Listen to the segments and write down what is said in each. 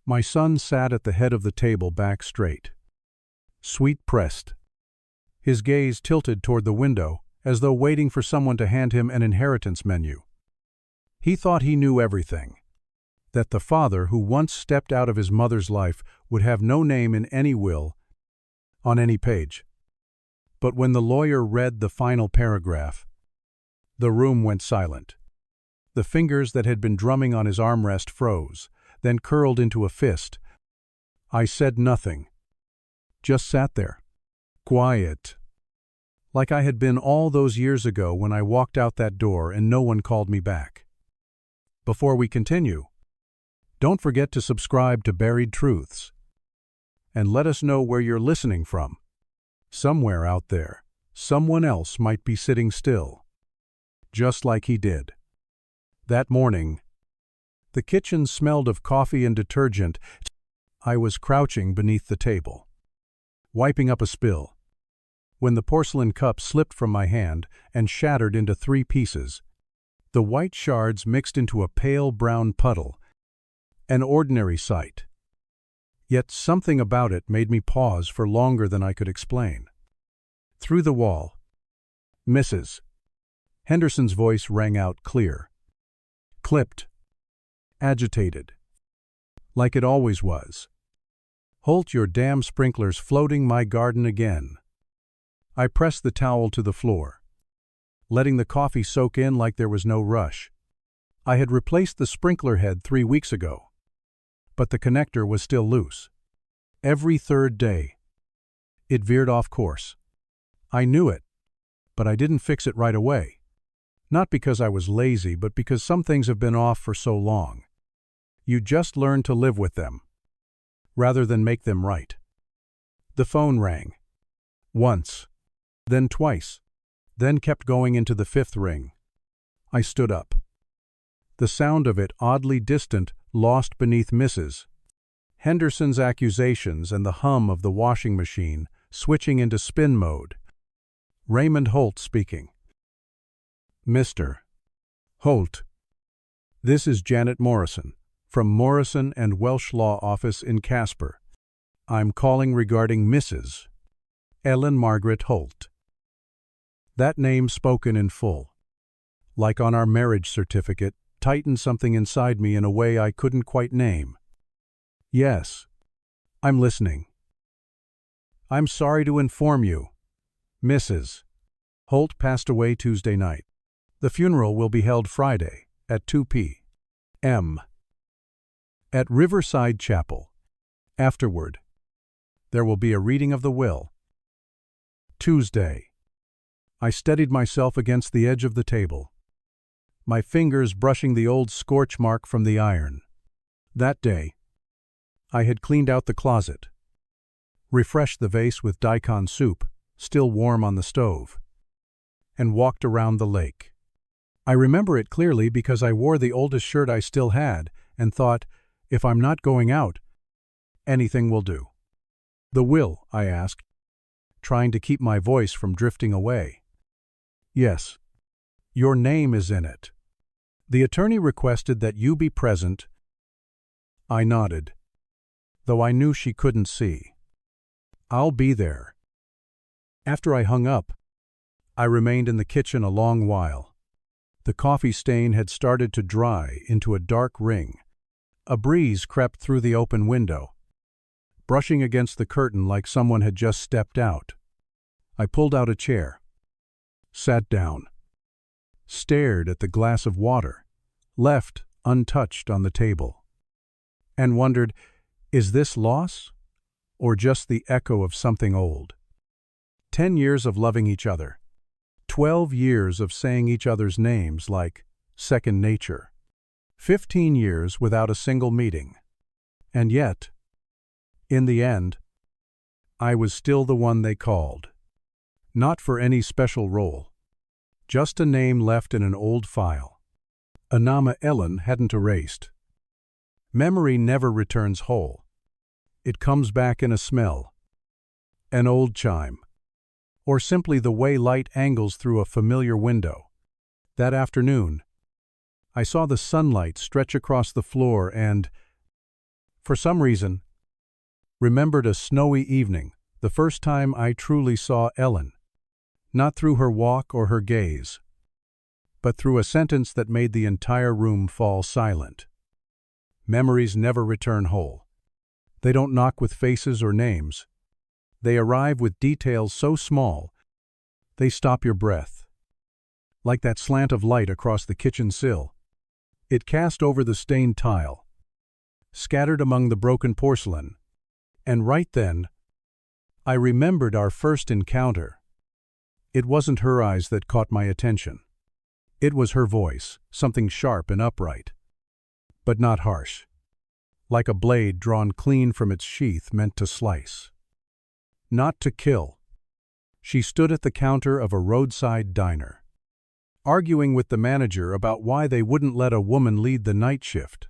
My son sat at the head of the table, back straight, sweet pressed, his gaze tilted toward the window, as though waiting for someone to hand him an inheritance menu. He thought he knew everything, that the father who once stepped out of his mother's life would have no name in any will, on any page. But when the lawyer read the final paragraph, the room went silent. The fingers that had been drumming on his armrest froze, then curled into a fist. I said nothing, just sat there, quiet, like I had been all those years ago when I walked out that door and no one called me back. Before we continue, don't forget to subscribe to Buried Truths, and let us know where you're listening from. Somewhere out there, someone else might be sitting still, just like he did. That morning, the kitchen smelled of coffee and detergent. I was crouching beneath the table, wiping up a spill, when the porcelain cup slipped from my hand and shattered into 3 pieces. The white shards mixed into a pale brown puddle, an ordinary sight. Yet something about it made me pause for longer than I could explain. Through the wall, "Mrs." Henderson's voice rang out clear, clipped, agitated, like it always was. "Holt, your damn sprinkler's floating my garden again." I pressed the towel to the floor, letting the coffee soak in like there was no rush. I had replaced the sprinkler head 3 weeks ago, but the connector was still loose. Every third day, it veered off course. I knew it, but I didn't fix it right away. Not because I was lazy, but because some things have been off for so long. You just learn to live with them, rather than make them right. The phone rang. Once, then twice, then kept going into the 5th ring. I stood up. The sound of it oddly distant, lost beneath Mrs. Henderson's accusations and the hum of the washing machine switching into spin mode. Raymond Holt speaking. "Mr. Holt, this is Janet Morrison, from Morrison and Welsh Law Office in Casper. I'm calling regarding Mrs. Ellen Margaret Holt." That name spoken in full, like on our marriage certificate, tightened something inside me in a way I couldn't quite name. "Yes, I'm listening." "I'm sorry to inform you, Mrs. Holt passed away Tuesday night. The funeral will be held Friday at 2 p.m. at Riverside Chapel. Afterward, there will be a reading of the will." Tuesday. I steadied myself against the edge of the table, my fingers brushing the old scorch mark from the iron. That day, I had cleaned out the closet, refreshed the vase with daikon soup, still warm on the stove, and walked around the lake. I remember it clearly because I wore the oldest shirt I still had and thought, if I'm not going out, anything will do. "The will?" I asked, trying to keep my voice from drifting away. "Yes. Your name is in it. The attorney requested that you be present." I nodded, though I knew she couldn't see. "I'll be there." After I hung up, I remained in the kitchen a long while. The coffee stain had started to dry into a dark ring. A breeze crept through the open window, brushing against the curtain like someone had just stepped out. I pulled out a chair, sat down, stared at the glass of water, left untouched on the table, and wondered, is this loss, or just the echo of something old? 10 years of loving each other, 12 years of saying each other's names like second nature, 15 years without a single meeting. And yet, in the end, I was still the one they called. Not for any special role, just a name left in an old file. A Nama Ellen hadn't erased. Memory never returns whole. It comes back in a smell, an old chime, or simply the way light angles through a familiar window. That afternoon, I saw the sunlight stretch across the floor and, For some reason, remembered a snowy evening, the first time I truly saw Ellen, not through her walk or her gaze, but through a sentence that made the entire room fall silent. Memories never return whole. They don't knock with faces or names. They arrive with details so small, they stop your breath. Like that slant of light across the kitchen sill. It cast over the stained tile, scattered among the broken porcelain, and right then, I remembered our first encounter. It wasn't her eyes that caught my attention. It was her voice, something sharp and upright, but not harsh, like a blade drawn clean from its sheath meant to slice, not to kill. She stood at the counter of a roadside diner, arguing with the manager about why they wouldn't let a woman lead the night shift.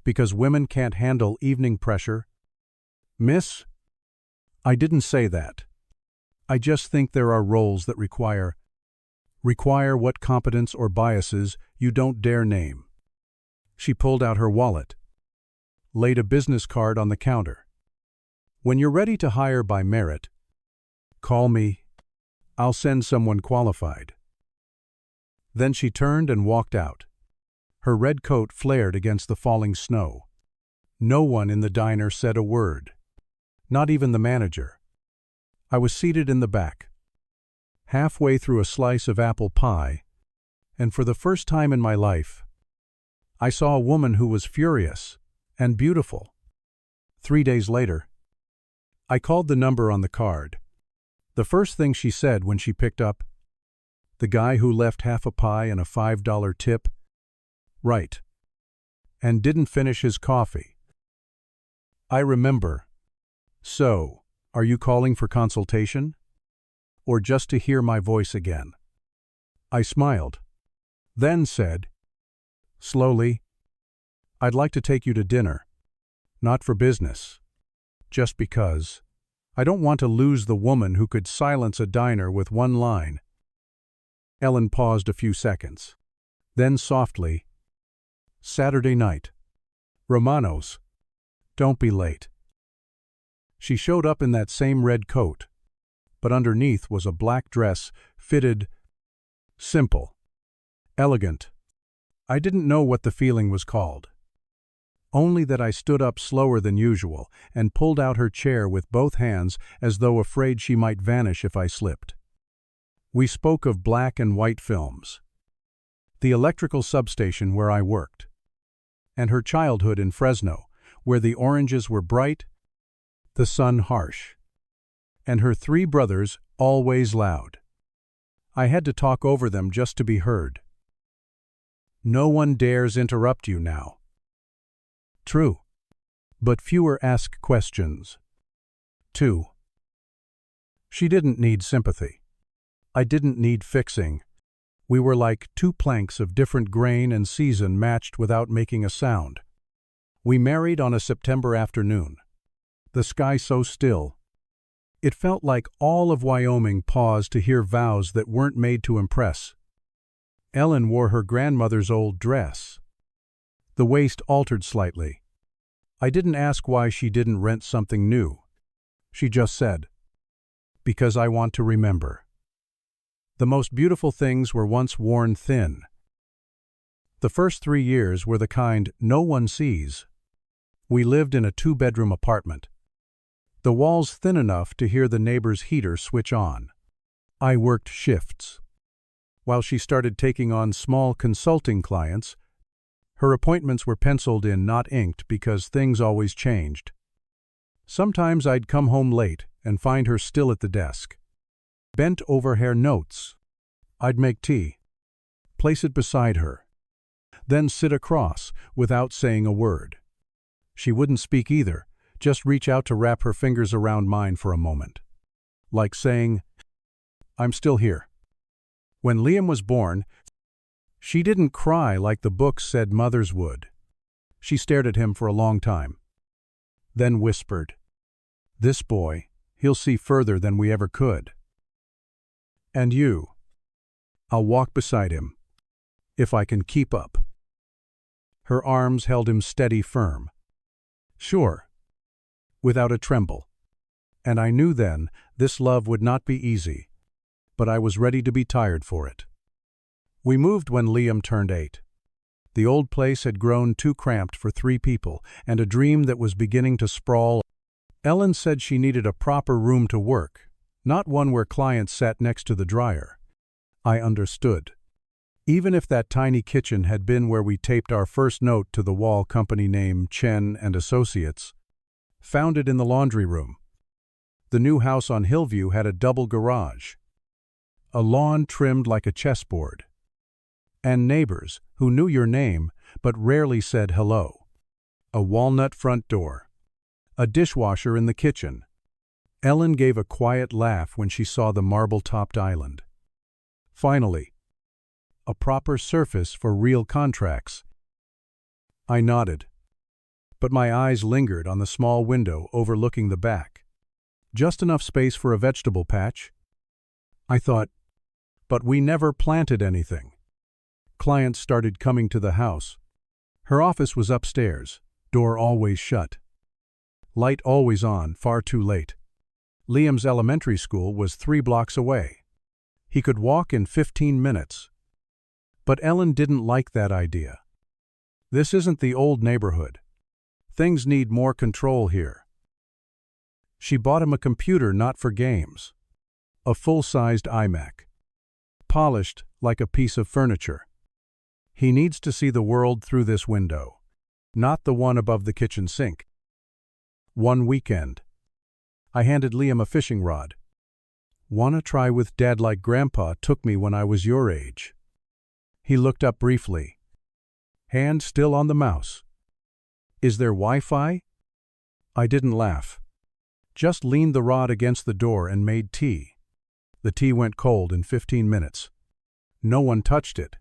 Because women can't handle evening pressure. Miss, I didn't say that. I just think there are roles that require what competence or biases you don't dare name. She pulled out her wallet, laid a business card on the counter. When you're ready to hire by merit, call me. I'll send someone qualified. Then she turned and walked out. Her red coat flared against the falling snow. No one in the diner said a word. Not even the manager. I was seated in the back, halfway through a slice of apple pie, and for the first time in my life, I saw a woman who was furious and beautiful. 3 days later, I called the number on the card. The first thing she said when she picked up, "The guy who left half a pie and a $5 tip?" "Right. And didn't finish his coffee." I remember. "So, are you calling for consultation? Or just to hear my voice again?" I smiled, then said, slowly, "I'd like to take you to dinner. Not for business. Just because. I don't want to lose the woman who could silence a diner with one line." Ellen paused a few seconds. Then softly, "Saturday night. Romano's. Don't be late." She showed up in that same red coat, but underneath was a black dress, fitted, simple, elegant. I didn't know what the feeling was called. Only that I stood up slower than usual and pulled out her chair with both hands as though afraid she might vanish if I slipped. We spoke of black and white films, the electrical substation where I worked, and her childhood in Fresno, where the oranges were bright, the sun harsh, and her 3 brothers always loud. I had to talk over them just to be heard. No one dares interrupt you now. True, but fewer ask questions. 2. She didn't need sympathy. I didn't need fixing. We were like 2 planks of different grain and season matched without making a sound. We married on a September afternoon. The sky so still. It felt like all of Wyoming paused to hear vows that weren't made to impress. Ellen wore her grandmother's old dress. The waist altered slightly. I didn't ask why she didn't rent something new. She just said, "Because I want to remember." The most beautiful things were once worn thin. The first 3 years were the kind no one sees. We lived in a 2-bedroom apartment. The walls thin enough to hear the neighbor's heater switch on. I worked shifts. While she started taking on small consulting clients, her appointments were penciled in, not inked, because things always changed. Sometimes I'd come home late and find her still at the desk. Bent over her notes. I'd make tea, place it beside her, then sit across without saying a word. She wouldn't speak either, just reach out to wrap her fingers around mine for a moment. Like saying, "I'm still here." When Liam was born, she didn't cry like the books said mothers would. She stared at him for a long time, then whispered, "This boy, he'll see further than we ever could. And you, I'll walk beside him, if I can keep up." Her arms held him steady firm. Sure, without a tremble. And I knew then this love would not be easy, but I was ready to be tired for it. We moved when Liam turned 8. The old place had grown too cramped for 3 people, and a dream that was beginning to sprawl. Ellen said she needed a proper room to work, not one where clients sat next to the dryer. I understood. Even if that tiny kitchen had been where we taped our first note to the wall, company name Chen and Associates, founded in the laundry room. The new house on Hillview had a double garage, a lawn trimmed like a chessboard, and neighbors who knew your name but rarely said hello. A walnut front door, a dishwasher in the kitchen. Ellen gave a quiet laugh when she saw the marble-topped island. Finally, a proper surface for real contracts. I nodded, but my eyes lingered on the small window overlooking the back. Just enough space for a vegetable patch. I thought, but we never planted anything. Clients started coming to the house. Her office was upstairs, door always shut. Light always on, far too late. Liam's elementary school was 3 blocks away. He could walk in 15 minutes. But Ellen didn't like that idea. This isn't the old neighborhood. Things need more control here. She bought him a computer not for games. A full-sized iMac. Polished like a piece of furniture. He needs to see the world through this window, not the one above the kitchen sink. One weekend, I handed Liam a fishing rod. "Wanna try with Dad like Grandpa took me when I was your age?" He looked up briefly, hand still on the mouse. "Is there Wi-Fi?" I didn't laugh. Just leaned the rod against the door and made tea. The tea went cold in 15 minutes. No one touched it.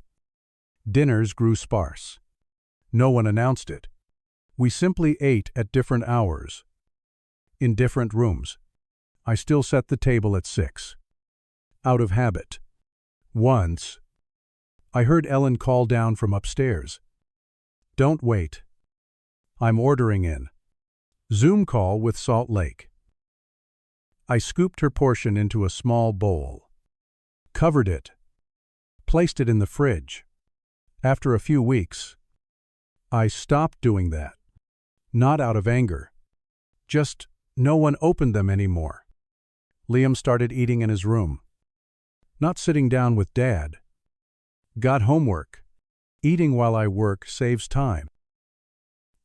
Dinners grew sparse. No one announced it. We simply ate at different hours. In different rooms. I still set the table at 6. Out of habit. Once, I heard Ellen call down from upstairs. "Don't wait. I'm ordering in. Zoom call with Salt Lake." I scooped her portion into a small bowl. Covered it. Placed it in the fridge. After a few weeks, I stopped doing that. Not out of anger. Just no one opened them anymore. Liam started eating in his room. Not sitting down with Dad. Got homework. Eating while I work saves time.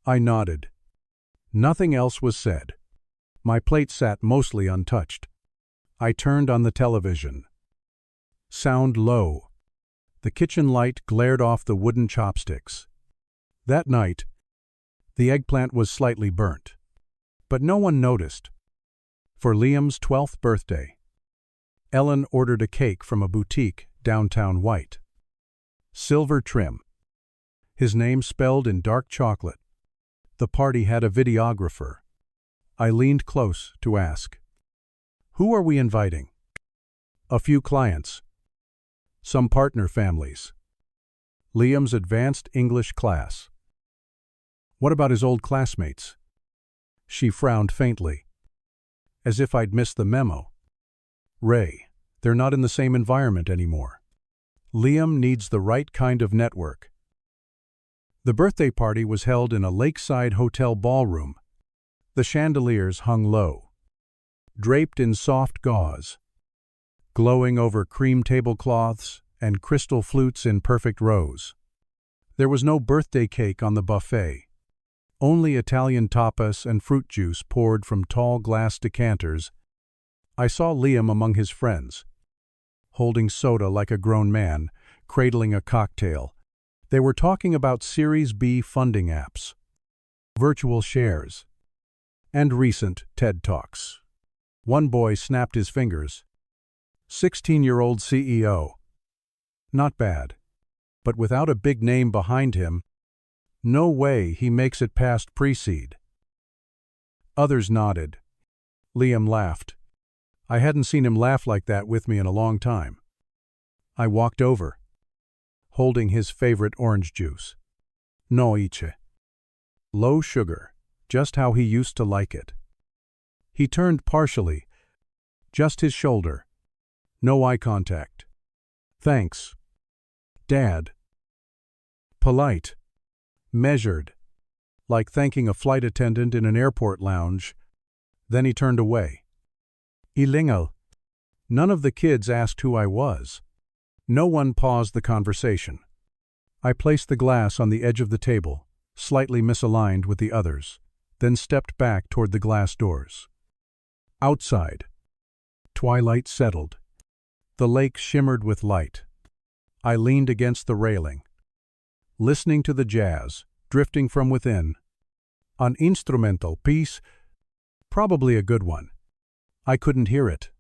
I nodded. Nothing else was said. My plate sat mostly untouched. I turned on the television. Sound low. The kitchen light glared off the wooden chopsticks. That night, the eggplant was slightly burnt. But no one noticed. For Liam's 12th birthday, Ellen ordered a cake from a boutique downtown White. Silver trim. His name spelled in dark chocolate. The party had a videographer. I leaned close to ask, "Who are we inviting?" "A few clients. Some partner families. Liam's advanced English class." "What about his old classmates?" She frowned faintly, as if I'd missed the memo. "Ray, they're not in the same environment anymore. Liam needs the right kind of network." The birthday party was held in a lakeside hotel ballroom. The chandeliers hung low, draped in soft gauze, glowing over cream tablecloths and crystal flutes in perfect rows. There was no birthday cake on the buffet. Only Italian tapas and fruit juice poured from tall glass decanters. I saw Liam among his friends, holding soda like a grown man, cradling a cocktail. They were talking about Series B funding apps, virtual shares, and recent TED Talks. One boy snapped his fingers. 16-year-old CEO. Not bad, but without a big name behind him, no way he makes it past pre-seed. Others nodded. Liam laughed. I hadn't seen him laugh like that with me in a long time. I walked over, holding his favorite orange juice. Noice. Low sugar, just how he used to like it. He turned partially, just his shoulder. No eye contact. Thanks. Dad. Polite. Measured. Like thanking a flight attendant in an airport lounge. Then he turned away. Ilingel. None of the kids asked who I was. No one paused the conversation. I placed the glass on the edge of the table, slightly misaligned with the others, then stepped back toward the glass doors. Outside. Twilight settled. The lake shimmered with light. I leaned against the railing, listening to the jazz, drifting from within. An instrumental piece, probably a good one. I couldn't hear it.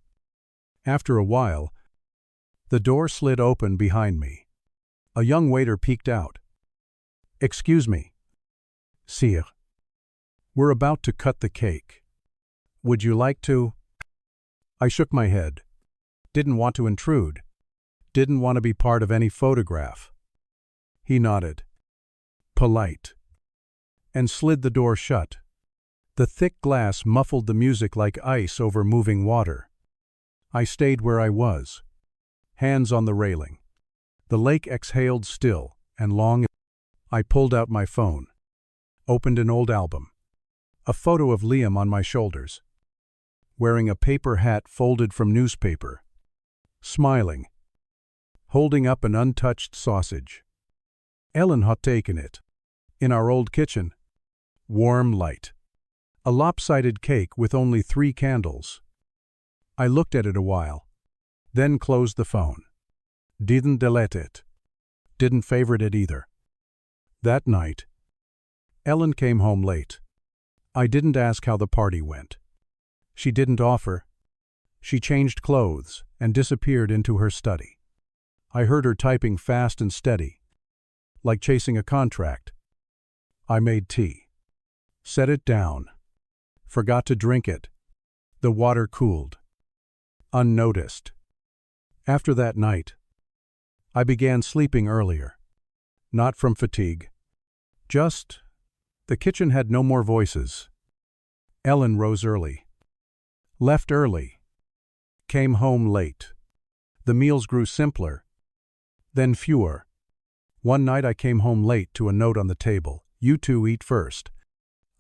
After a while, the door slid open behind me. A young waiter peeked out. Excuse me. Sire. We're about to cut the cake. Would you like to? I shook my head. Didn't want to intrude. Didn't want to be part of any photograph. He nodded. Polite. And slid the door shut. The thick glass muffled the music like ice over moving water. I stayed where I was, hands on the railing. The lake exhaled still and long. I pulled out my phone, opened an old album. A photo of Liam on my shoulders, wearing a paper hat folded from newspaper, smiling, holding up an untouched sausage. Ellen had taken it. In our old kitchen. Warm light. A lopsided cake with only 3 candles. I looked at it a while, then closed the phone. Didn't delete it. Didn't favorite it either. That night, Ellen came home late. I didn't ask how the party went. She didn't offer. She changed clothes and disappeared into her study. I heard her typing fast and steady, like chasing a contract. I made tea. Set it down. Forgot to drink it. The water cooled. Unnoticed. After that night, I began sleeping earlier. Not from fatigue. Just, the kitchen had no more voices. Ellen rose early. Left early. Came home late. The meals grew simpler, then fewer. One night I came home late to a note on the table. You two eat first.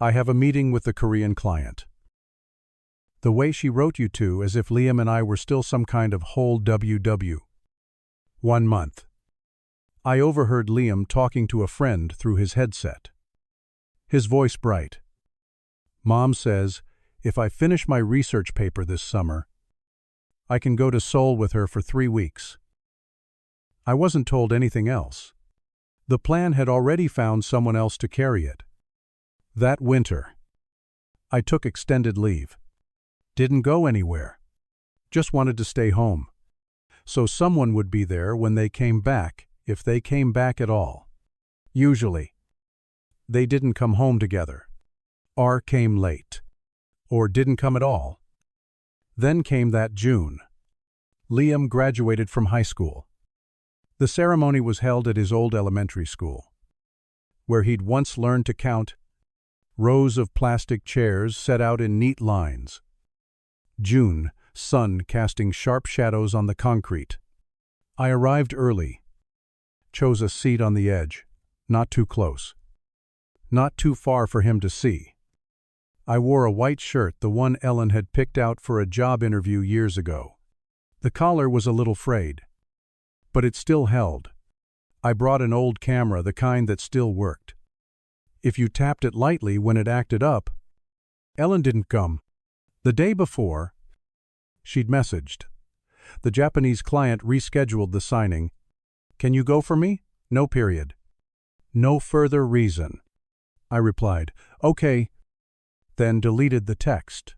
I have a meeting with the Korean client. The way she wrote you two as if Liam and I were still some kind of whole WW. 1 month. I overheard Liam talking to a friend through his headset. His voice bright. Mom says, if I finish my research paper this summer, I can go to Seoul with her for 3 weeks. I wasn't told anything else. The plan had already found someone else to carry it. That winter, I took extended leave. Didn't go anywhere. Just wanted to stay home. So someone would be there when they came back, if they came back at all. Usually, they didn't come home together, or came late, or didn't come at all. Then came that June. Liam graduated from high school. The ceremony was held at his old elementary school, where he'd once learned to count. Rows of plastic chairs set out in neat lines. June, sun casting sharp shadows on the concrete. I arrived early. Chose a seat on the edge, not too close. Not too far for him to see. I wore a white shirt, the one Ellen had picked out for a job interview years ago. The collar was a little frayed, but it still held. I brought an old camera, the kind that still worked. If you tapped it lightly when it acted up. Ellen didn't come. The day before, she'd messaged. The Japanese client rescheduled the signing. Can you go for me? No period. No further reason. I replied, okay, then deleted the text.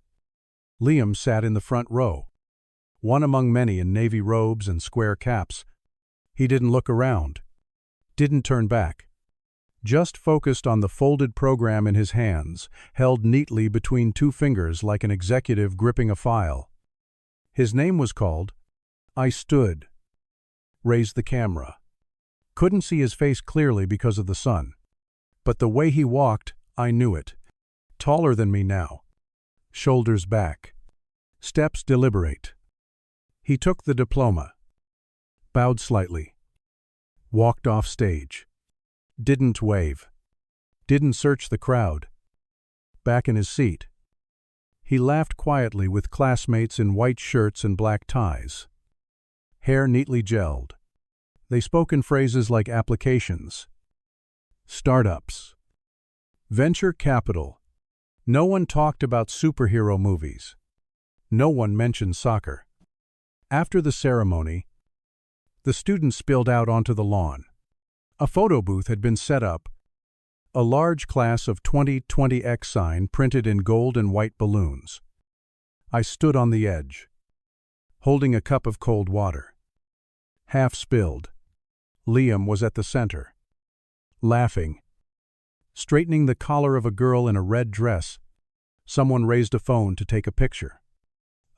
Liam sat in the front row, one among many in navy robes and square caps. He didn't look around, didn't turn back. Just focused on the folded program in his hands, held neatly between 2 fingers like an executive gripping a file. His name was called. I stood. Raised the camera. Couldn't see his face clearly because of the sun. But the way he walked, I knew it. taller than me now. Shoulders back. Steps deliberate. He took the diploma. Bowed slightly. Walked off stage. Didn't wave. Didn't search the crowd. Back in his seat. He laughed quietly with classmates in white shirts and black ties. Hair neatly gelled. They spoke in phrases like applications, startups, venture capital. No one talked about superhero movies. No one mentioned soccer. After the ceremony, the students spilled out onto the lawn. A photo booth had been set up, a large class of 2020X sign printed in gold and white balloons. I stood on the edge, holding a cup of cold water. Half spilled. Liam was at the center, laughing. Straightening the collar of a girl in a red dress, someone raised a phone to take a picture.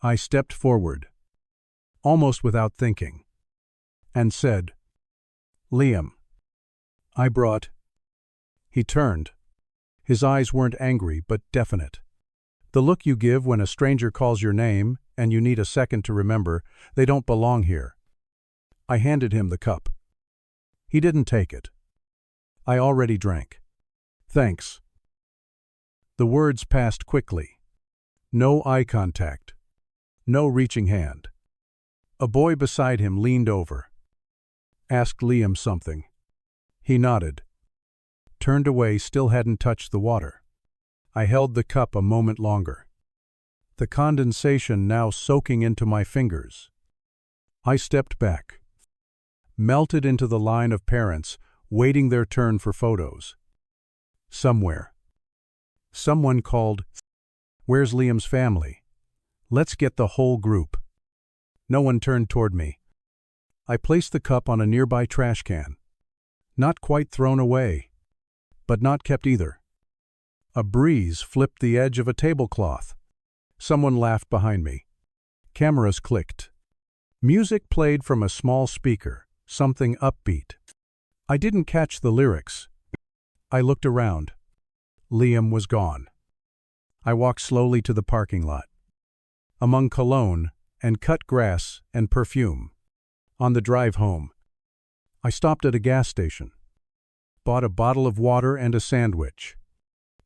I stepped forward, almost without thinking, and said, "Liam, I brought..." He turned. His eyes weren't angry, but definite. The look you give when a stranger calls your name and you need a second to remember they don't belong here. I handed him the cup. He didn't take it. I already drank. "Thanks." The words passed quickly. No eye contact. No reaching hand. A boy beside him leaned over. Asked Liam something. He nodded. Turned away, still hadn't touched the water. I held the cup a moment longer. The condensation now soaking into my fingers. I stepped back. Melted into the line of parents, waiting their turn for photos. Somewhere. Someone called, "Where's Liam's family? Let's get the whole group." No one turned toward me. I placed the cup on a nearby trash can. Not quite thrown away, but not kept either. A breeze flipped the edge of a tablecloth. Someone laughed behind me. Cameras clicked. Music played from a small speaker, something upbeat. I didn't catch the lyrics. I looked around. Liam was gone. I walked slowly to the parking lot. Among cologne and cut grass and perfume. On the drive home, I stopped at a gas station. Bought a bottle of water and a sandwich.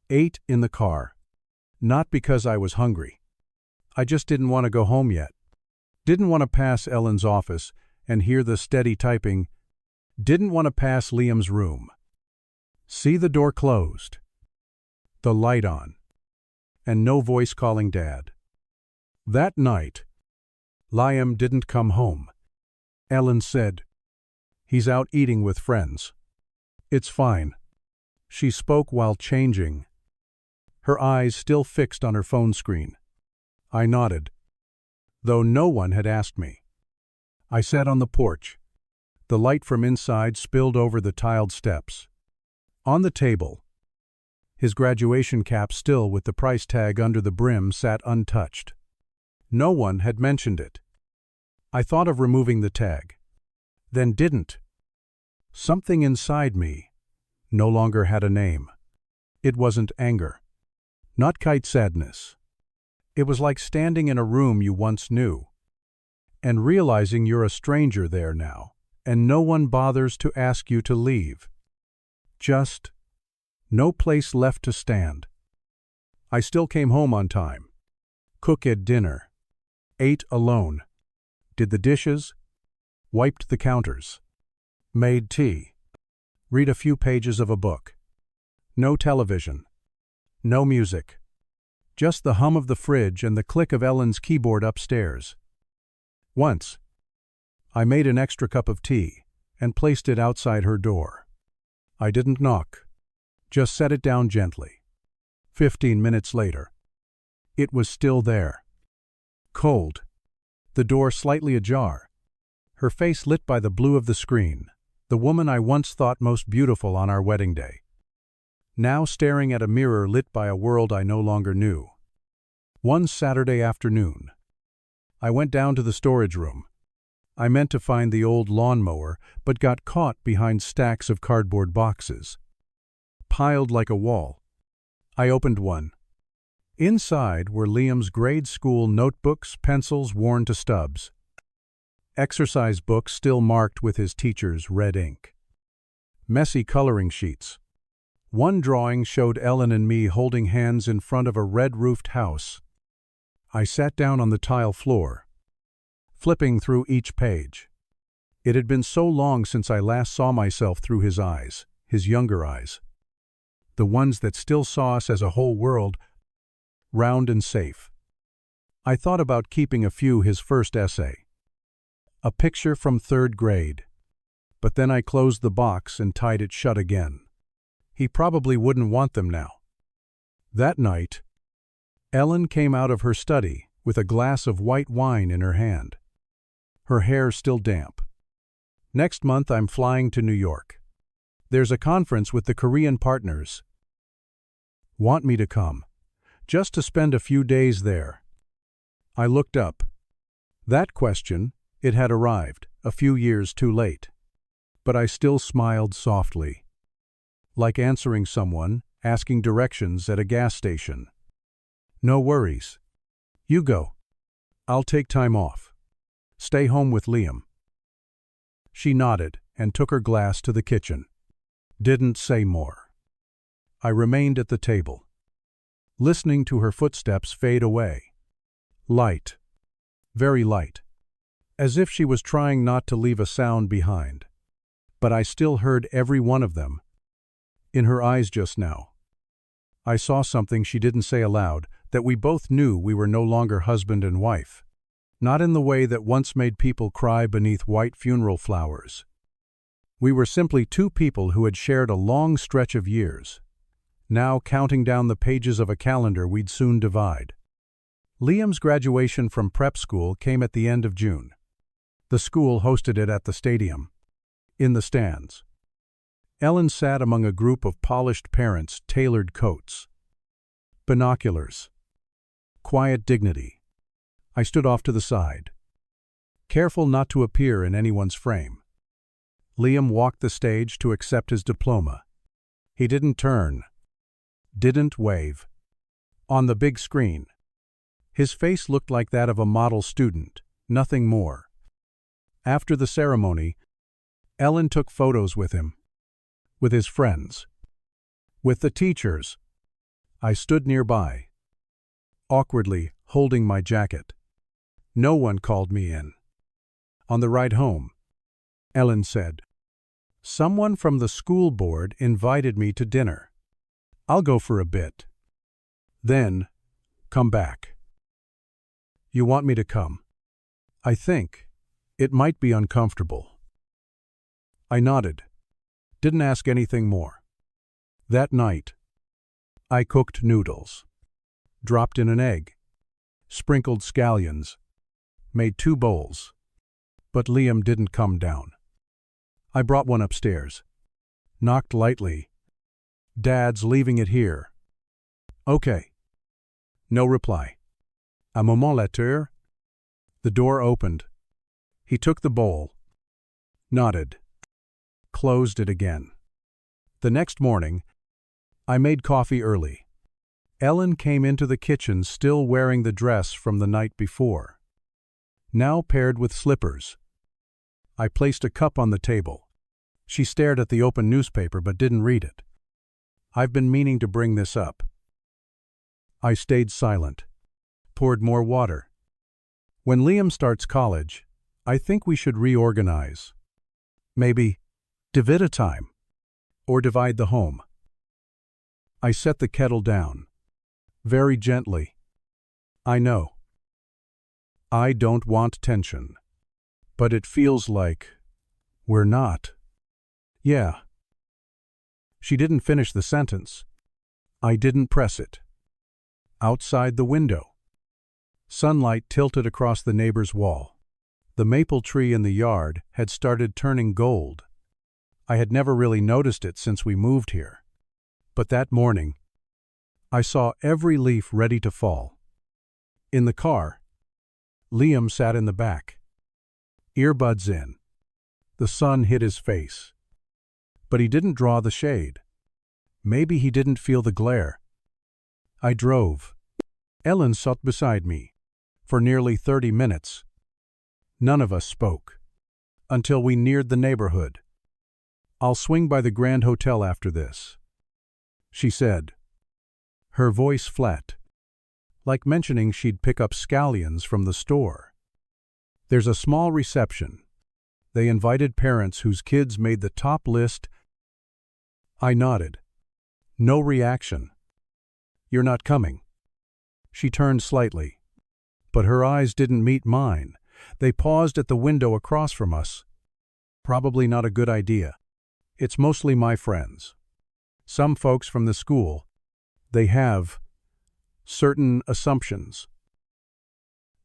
Ate in the car. Not because I was hungry. I just didn't want to go home yet. Didn't want to pass Ellen's office and hear the steady typing. Didn't want to pass Liam's room. See the door closed. The light on. And no voice calling Dad. That night, Liam didn't come home. Ellen said, "He's out eating with friends." "It's fine." She spoke while changing, her eyes still fixed on her phone screen. I nodded, though no one had asked me. I sat on the porch. The light from inside spilled over the tiled steps. On the table, his graduation cap still with the price tag under the brim sat untouched. No one had mentioned it. I thought of removing the tag, then didn't. Something inside me no longer had a name. It wasn't anger, not kite sadness. It was like standing in a room you once knew, and realizing you're a stranger there now, and no one bothers to ask you to leave. Just no place left to stand. I still came home on time, cooked dinner, ate alone, did the dishes, wiped the counters, made tea, read a few pages of a book. No television, no music, just the hum of the fridge and the click of Ellen's keyboard upstairs. Once, I made an extra cup of tea and placed it outside her door. I didn't knock, just set it down gently. 15 minutes later, it was still there. Cold, the door slightly ajar, her face lit by the blue of the screen, the woman I once thought most beautiful on our wedding day. Now staring at a mirror lit by a world I no longer knew. One Saturday afternoon, I went down to the storage room. I meant to find the old lawnmower, but got caught behind stacks of cardboard boxes, piled like a wall. I opened one, Inside were Liam's grade school notebooks, pencils worn to stubs, exercise books still marked with his teacher's red ink, messy coloring sheets. One drawing showed Ellen and me holding hands in front of a red-roofed house. I sat down on the tile floor, flipping through each page. It had been so long since I last saw myself through his eyes, his younger eyes, the ones that still saw us as a whole world, round and safe. I thought about keeping a few his first essay, a picture from 3rd grade, but then I closed the box and tied it shut again. He probably wouldn't want them now. That night, Ellen came out of her study with a glass of white wine in her hand, her hair still damp. Next month I'm flying to New York. There's a conference with the Korean partners. Want me to come, just to spend a few days there. I looked up. That question, it had arrived, a few years too late. But I still smiled softly, like answering someone asking directions at a gas station. No worries. You go. I'll take time off. Stay home with Liam. She nodded and took her glass to the kitchen. Didn't say more. I remained at the table, listening to her footsteps fade away. Light. Very light. As if she was trying not to leave a sound behind. But I still heard every one of them. In her eyes just now, I saw something she didn't say aloud, that we both knew we were no longer husband and wife. Not in the way that once made people cry beneath white funeral flowers. We were simply two people who had shared a long stretch of years, now counting down the pages of a calendar we'd soon divide. Liam's graduation from prep school came at the end of June. The school hosted it at the stadium, in the stands. Ellen sat among a group of polished parents, tailored coats, binoculars, quiet dignity. I stood off to the side, careful not to appear in anyone's frame. Liam walked the stage to accept his diploma. He didn't turn, didn't wave. On the big screen, his face looked like that of a model student, nothing more. After the ceremony, Ellen took photos with him, with his friends, with the teachers. I stood nearby, awkwardly holding my jacket. No one called me in. On the ride home, Ellen said, "Someone from the school board invited me to dinner. I'll go for a bit. Then, come back." You want me to come? I think it might be uncomfortable. I nodded, didn't ask anything more. That night, I cooked noodles, dropped in an egg, sprinkled scallions, made 2 bowls. But Liam didn't come down. I brought one upstairs, knocked lightly. "Dad's leaving it here." "Okay." No reply. "Un moment later." The door opened. He took the bowl, nodded, closed it again. The next morning, I made coffee early. Ellen came into the kitchen still wearing the dress from the night before, now paired with slippers. I placed a cup on the table. She stared at the open newspaper but didn't read it. "I've been meaning to bring this up." I stayed silent, poured more water. "When Liam starts college, I think we should reorganize. Maybe divide a time, or divide the home." I set the kettle down, very gently. "I know. I don't want tension. But it feels like we're not." "Yeah." She didn't finish the sentence. I didn't press it. Outside the window, sunlight tilted across the neighbor's wall. The maple tree in the yard had started turning gold. I had never really noticed it since we moved here. But that morning, I saw every leaf ready to fall. In the car, Liam sat in the back, earbuds in. The sun hit his face. But he didn't draw the shade. Maybe he didn't feel the glare. I drove, Ellen sat beside me. For nearly 30 minutes, none of us spoke, until we neared the neighborhood. "I'll swing by the Grand Hotel after this," she said, her voice flat, like mentioning she'd pick up scallions from the store. "There's a small reception. They invited parents whose kids made the top list." I nodded. No reaction. "You're not coming?" She turned slightly, but her eyes didn't meet mine. They paused at the window across from us. "Probably not a good idea. It's mostly my friends. Some folks from the school. They have certain assumptions."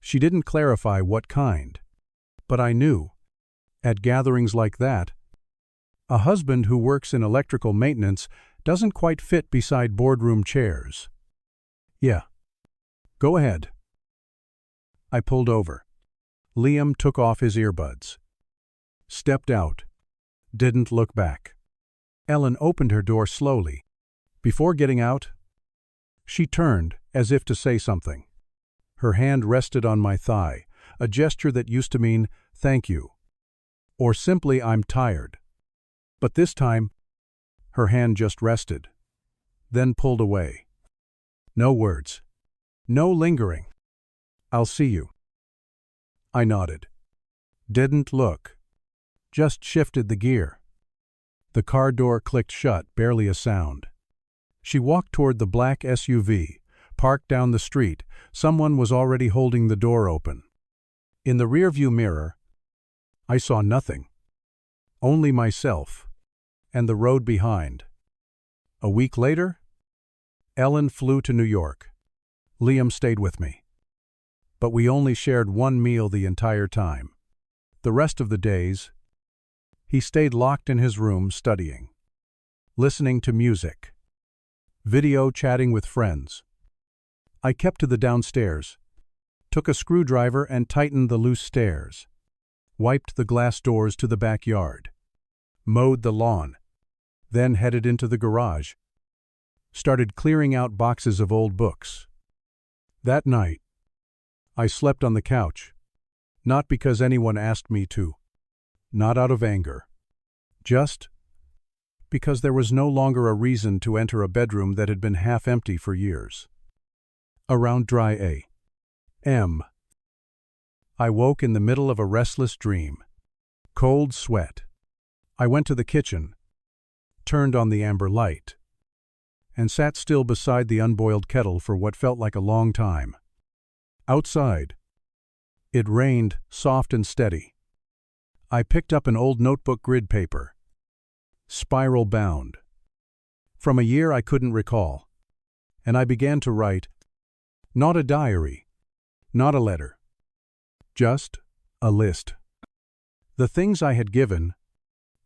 She didn't clarify what kind, but I knew, at gatherings like that, a husband who works in electrical maintenance doesn't quite fit beside boardroom chairs. "Yeah. Go ahead." I pulled over. Liam took off his earbuds. Stepped out. Didn't look back. Ellen opened her door slowly. Before getting out, she turned, as if to say something. Her hand rested on my thigh, a gesture that used to mean, "Thank you," or simply, "I'm tired." But this time, her hand just rested, then pulled away. No words. No lingering. "I'll see you." I nodded. Didn't look. Just shifted the gear. The car door clicked shut, barely a sound. She walked toward the black SUV, parked down the street. Someone was already holding the door open. In the rearview mirror, I saw nothing. Only myself, and the road behind. A week later, Ellen flew to New York. Liam stayed with me. But we only shared one meal the entire time. The rest of the days, he stayed locked in his room studying, listening to music, video chatting with friends. I kept to the downstairs, took a screwdriver and tightened the loose stairs, wiped the glass doors to the backyard, mowed the lawn, then headed into the garage, started clearing out boxes of old books. That night, I slept on the couch, not because anyone asked me to, not out of anger, just because there was no longer a reason to enter a bedroom that had been half empty for years. Around dry A.M., I woke in the middle of a restless dream. Cold sweat. I went to the kitchen, turned on the amber light, and sat still beside the unboiled kettle for what felt like a long time. Outside, it rained, soft and steady. I picked up an old notebook grid paper, spiral bound, from a year I couldn't recall, and I began to write. Not a diary, not a letter, just a list. The things I had given,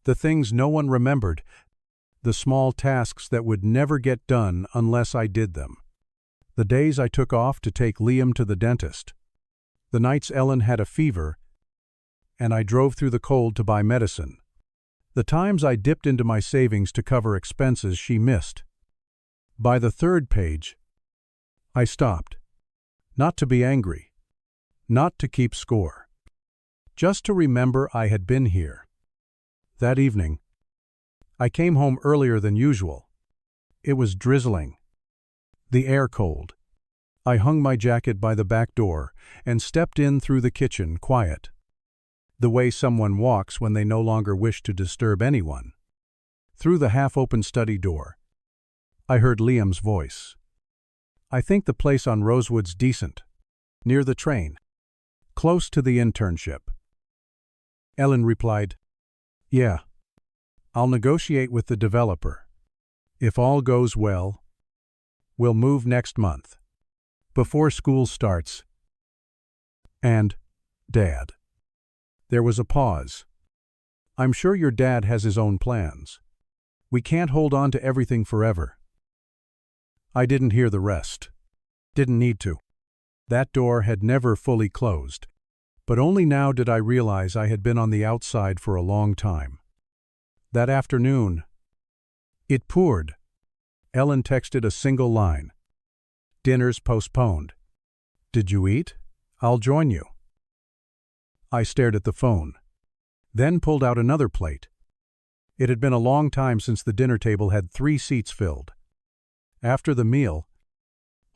the things no one remembered, the small tasks that would never get done unless I did them. The days I took off to take Liam to the dentist. The nights Ellen had a fever, and I drove through the cold to buy medicine. The times I dipped into my savings to cover expenses she missed. By the third page, I stopped. Not to be angry, not to keep score, just to remember I had been here. That evening, I came home earlier than usual. It was drizzling, the air cold. I hung my jacket by the back door and stepped in through the kitchen, quiet, the way someone walks when they no longer wish to disturb anyone. Through the half-open study door, I heard Liam's voice. "I think the place on Rosewood's decent, near the train, close to the internship." Ellen replied, "Yeah, I'll negotiate with the developer. If all goes well, we'll move next month, before school starts." And, Dad. There was a pause. "I'm sure your dad has his own plans. We can't hold on to everything forever." I didn't hear the rest. Didn't need to. That door had never fully closed. But only now did I realize I had been on the outside for a long time. That afternoon, it poured. Ellen texted a single line. "Dinner's postponed." Did you eat? I'll join you. I stared at the phone, then pulled out another plate. It had been a long time since the dinner table had 3 seats filled. After the meal,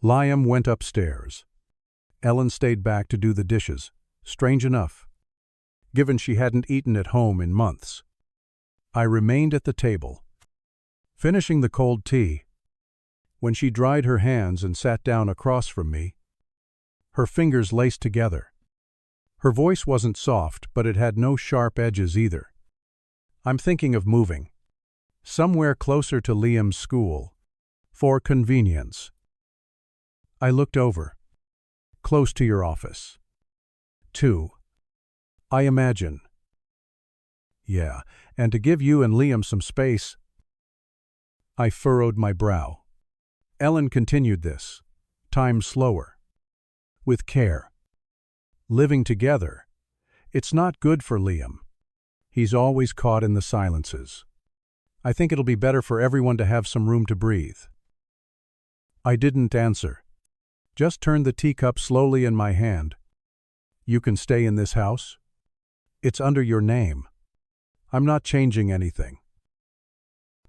Liam went upstairs. Ellen stayed back to do the dishes, strange enough, given she hadn't eaten at home in months. I remained at the table, finishing the cold tea. When she dried her hands and sat down across from me, her fingers laced together. Her voice wasn't soft, but it had no sharp edges either. I'm thinking of moving. Somewhere closer to Liam's school. For convenience. I looked over. Close to your office. 2. I imagine. Yeah, and to give you and Liam some space. I furrowed my brow. Ellen continued this, time slower. With care. Living together. It's not good for Liam. He's always caught in the silences. I think it'll be better for everyone to have some room to breathe. I didn't answer. Just turned the teacup slowly in my hand. You can stay in this house? It's under your name. I'm not changing anything.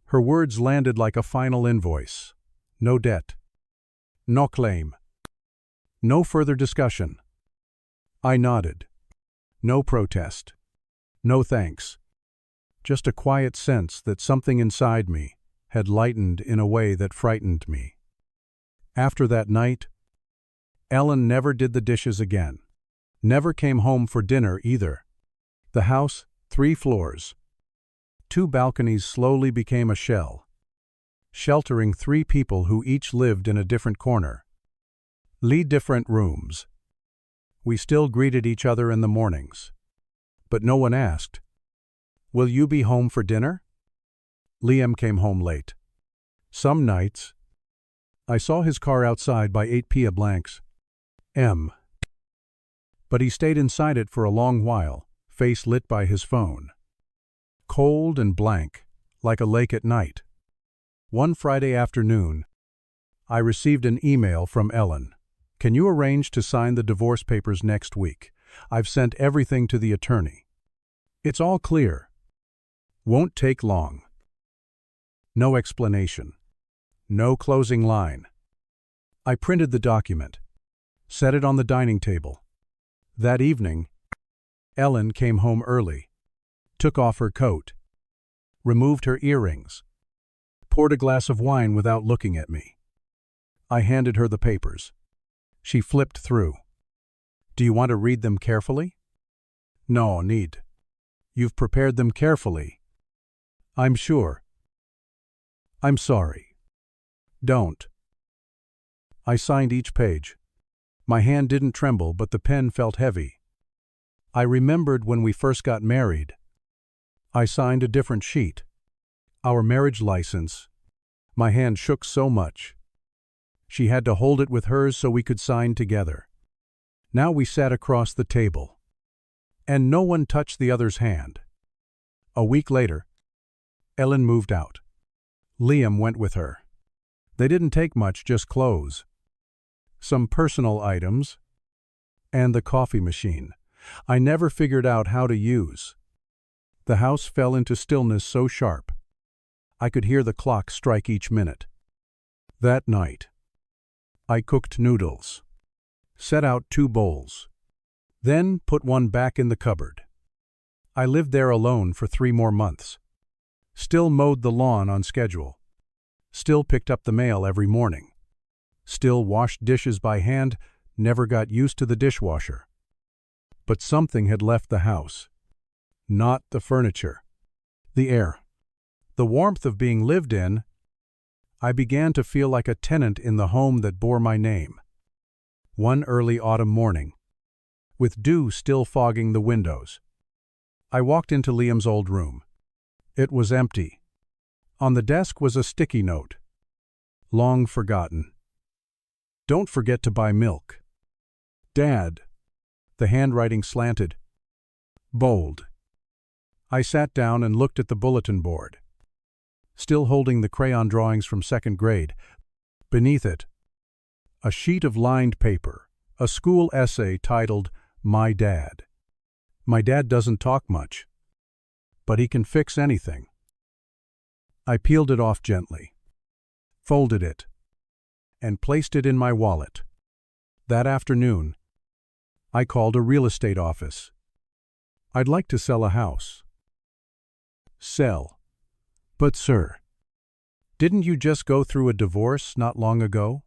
Her words landed like a final invoice. No debt. No claim. No further discussion. I nodded. No protest. No thanks. Just a quiet sense that something inside me had lightened in a way that frightened me. After that night, Ellen never did the dishes again. Never came home for dinner either. The house, 3 floors. 2 balconies slowly became a shell, sheltering 3 people who each lived in a different corner. Different rooms. We still greeted each other in the mornings. But no one asked, "Will you be home for dinner?" Liam came home late. Some nights, I saw his car outside by 8 p.m. But he stayed inside it for a long while, face lit by his phone. Cold and blank, like a lake at night. One Friday afternoon, I received an email from Ellen. "Can you arrange to sign the divorce papers next week? I've sent everything to the attorney. It's all clear. Won't take long." No explanation. No closing line. I printed the document, set it on the dining table. That evening, Ellen came home early, took off her coat, removed her earrings, poured a glass of wine without looking at me. I handed her the papers. She flipped through. "Do you want to read them carefully?" "No need. You've prepared them carefully. I'm sure." "I'm sorry." "Don't." I signed each page. My hand didn't tremble, but the pen felt heavy. I remembered when we first got married. I signed a different sheet. Our marriage license. My hand shook so much. She had to hold it with hers so we could sign together. Now we sat across the table, and no one touched the other's hand. A week later, Ellen moved out. Liam went with her. They didn't take much, just clothes, some personal items, and the coffee machine I never figured out how to use. The house fell into stillness so sharp, I could hear the clock strike each minute. That night, I cooked noodles, set out 2 bowls, then put one back in the cupboard. I lived there alone for 3 more months. Still mowed the lawn on schedule. Still picked up the mail every morning. Still washed dishes by hand, never got used to the dishwasher. But something had left the house. Not the furniture. The air. The warmth of being lived in. I began to feel like a tenant in the home that bore my name. One early autumn morning, with dew still fogging the windows, I walked into Liam's old room. It was empty. On the desk was a sticky note. Long forgotten. "Don't forget to buy milk. Dad." The handwriting slanted. Bold. I sat down and looked at the bulletin board. Still holding the crayon drawings from 2nd grade. Beneath it, a sheet of lined paper, A school essay titled, My Dad. My dad doesn't talk much, but he can fix anything. I peeled it off gently, folded it, and placed it in my wallet. That afternoon, I called a real estate office. I'd like to sell a house. Sell. But sir, didn't you just go through a divorce not long ago?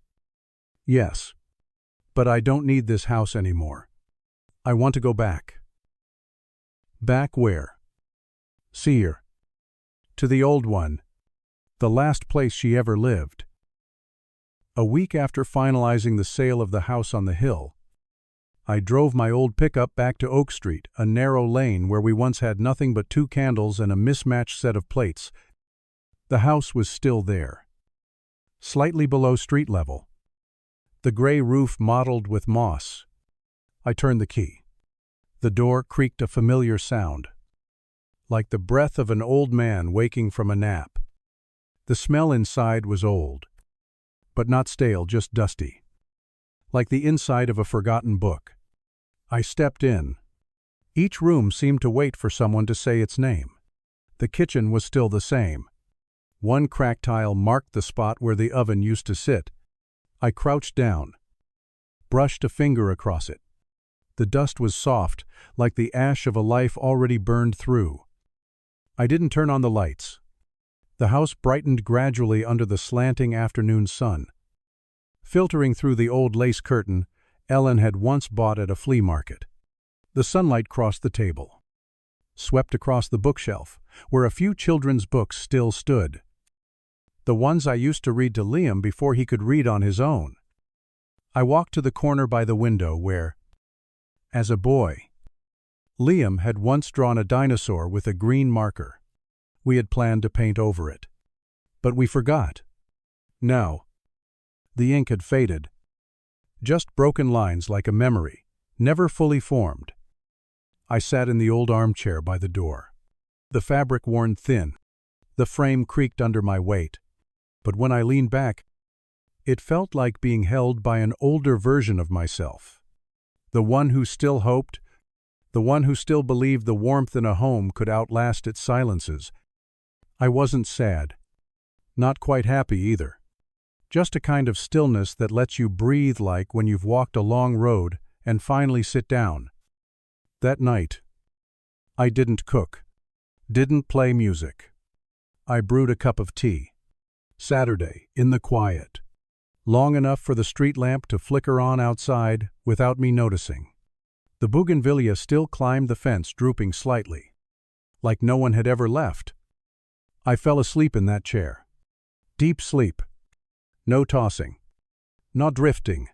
Yes, but I don't need this house anymore. I want to go back. Back where? See her. To the old one, the last place she ever lived. A week after finalizing the sale of the house on the hill, I drove my old pickup back to Oak Street, a narrow lane where we once had nothing but 2 candles and a mismatched set of plates. The house was still there, slightly below street level, the gray roof mottled with moss. I turned the key. The door creaked a familiar sound, like the breath of an old man waking from a nap. The smell inside was old, but not stale, just dusty, like the inside of a forgotten book. I stepped in. Each room seemed to wait for someone to say its name. The kitchen was still the same. One cracked tile marked the spot where the oven used to sit. I crouched down, brushed a finger across it. The dust was soft, like the ash of a life already burned through. I didn't turn on the lights. The house brightened gradually under the slanting afternoon sun. Filtering through the old lace curtain Ellen had once bought at a flea market. The sunlight crossed the table, swept across the bookshelf, where a few children's books still stood. The ones I used to read to Liam before he could read on his own. I walked to the corner by the window where, as a boy, Liam had once drawn a dinosaur with a green marker. We had planned to paint over it, but we forgot. Now, the ink had faded. Just broken lines like a memory, never fully formed. I sat in the old armchair by the door. The fabric worn thin. The frame creaked under my weight. But when I leaned back, it felt like being held by an older version of myself. The one who still hoped, the one who still believed the warmth in a home could outlast its silences. I wasn't sad. Not quite happy either. Just a kind of stillness that lets you breathe, like when you've walked a long road and finally sit down. That night, I didn't cook, didn't play music. I brewed a cup of tea. Saturday, in the quiet. Long enough for the street lamp to flicker on outside without me noticing. The bougainvillea still climbed the fence, drooping slightly, like no one had ever left. I fell asleep in that chair. Deep sleep. No tossing. Not drifting.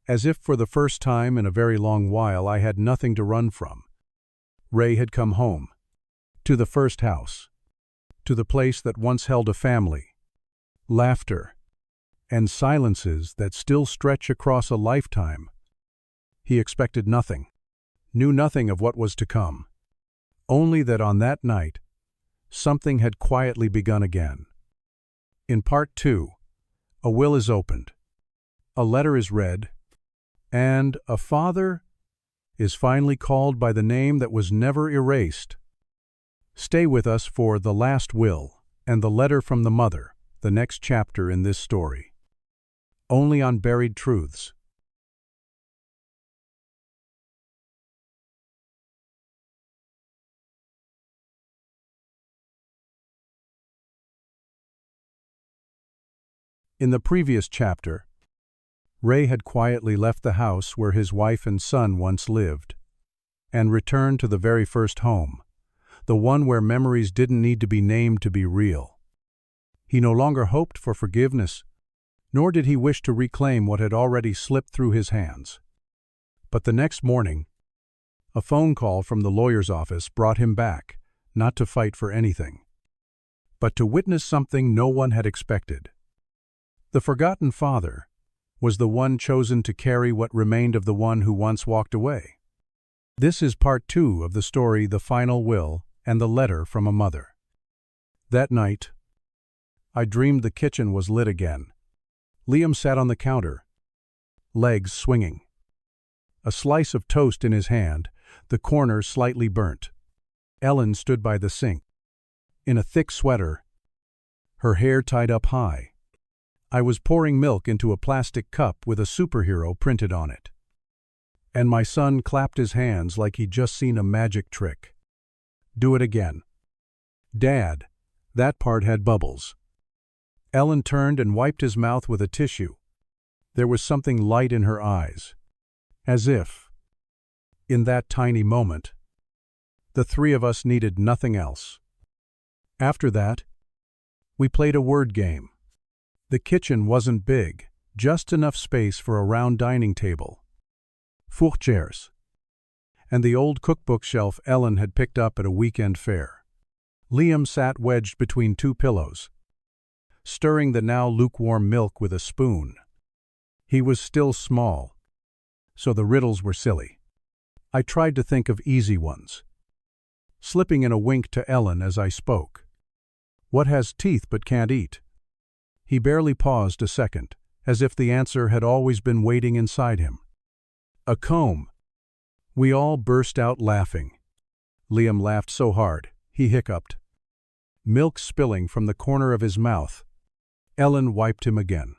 As if for the first time in a very long while I had nothing to run from. Ray had come home. To the first house. To the place that once held a family. Laughter. And silences that still stretch across a lifetime. He expected nothing. Knew nothing of what was to come. Only that on that night, something had quietly begun again. In part 2, a will is opened, a letter is read, and a father is finally called by the name that was never erased. Stay with us for The Last Will and the Letter from the Mother, the next chapter in this story. Only on Buried Truths. In the previous chapter, Ray had quietly left the house where his wife and son once lived, and returned to the very first home, the one where memories didn't need to be named to be real. He no longer hoped for forgiveness, nor did he wish to reclaim what had already slipped through his hands. But the next morning, a phone call from the lawyer's office brought him back, not to fight for anything, but to witness something no one had expected. The forgotten father was the one chosen to carry what remained of the one who once walked away. This is part 2 of the story The Final Will and the Letter from a Mother. That night, I dreamed the kitchen was lit again. Liam sat on the counter, legs swinging. a slice of toast in his hand, the corner slightly burnt. Ellen stood by the sink, in a thick sweater, her hair tied up high. I was pouring milk into a plastic cup with a superhero printed on it. And my son clapped his hands like he'd just seen a magic trick. "Do it again." "Dad, that part had bubbles." Ellen turned and wiped his mouth with a tissue. There was something light in her eyes. As if, in that tiny moment, the three of us needed nothing else. After that, we played a word game. The kitchen wasn't big, just enough space for a round dining table, 4 chairs, and the old cookbook shelf Ellen had picked up at a weekend fair. Liam sat wedged between 2 pillows, stirring the now lukewarm milk with a spoon. He was still small, so the riddles were silly. I tried to think of easy ones, slipping in a wink to Ellen as I spoke. "What has teeth but can't eat?" He barely paused a second, as if the answer had always been waiting inside him. "A comb." We all burst out laughing. Liam laughed so hard, he hiccuped, milk spilling from the corner of his mouth. Ellen wiped him again,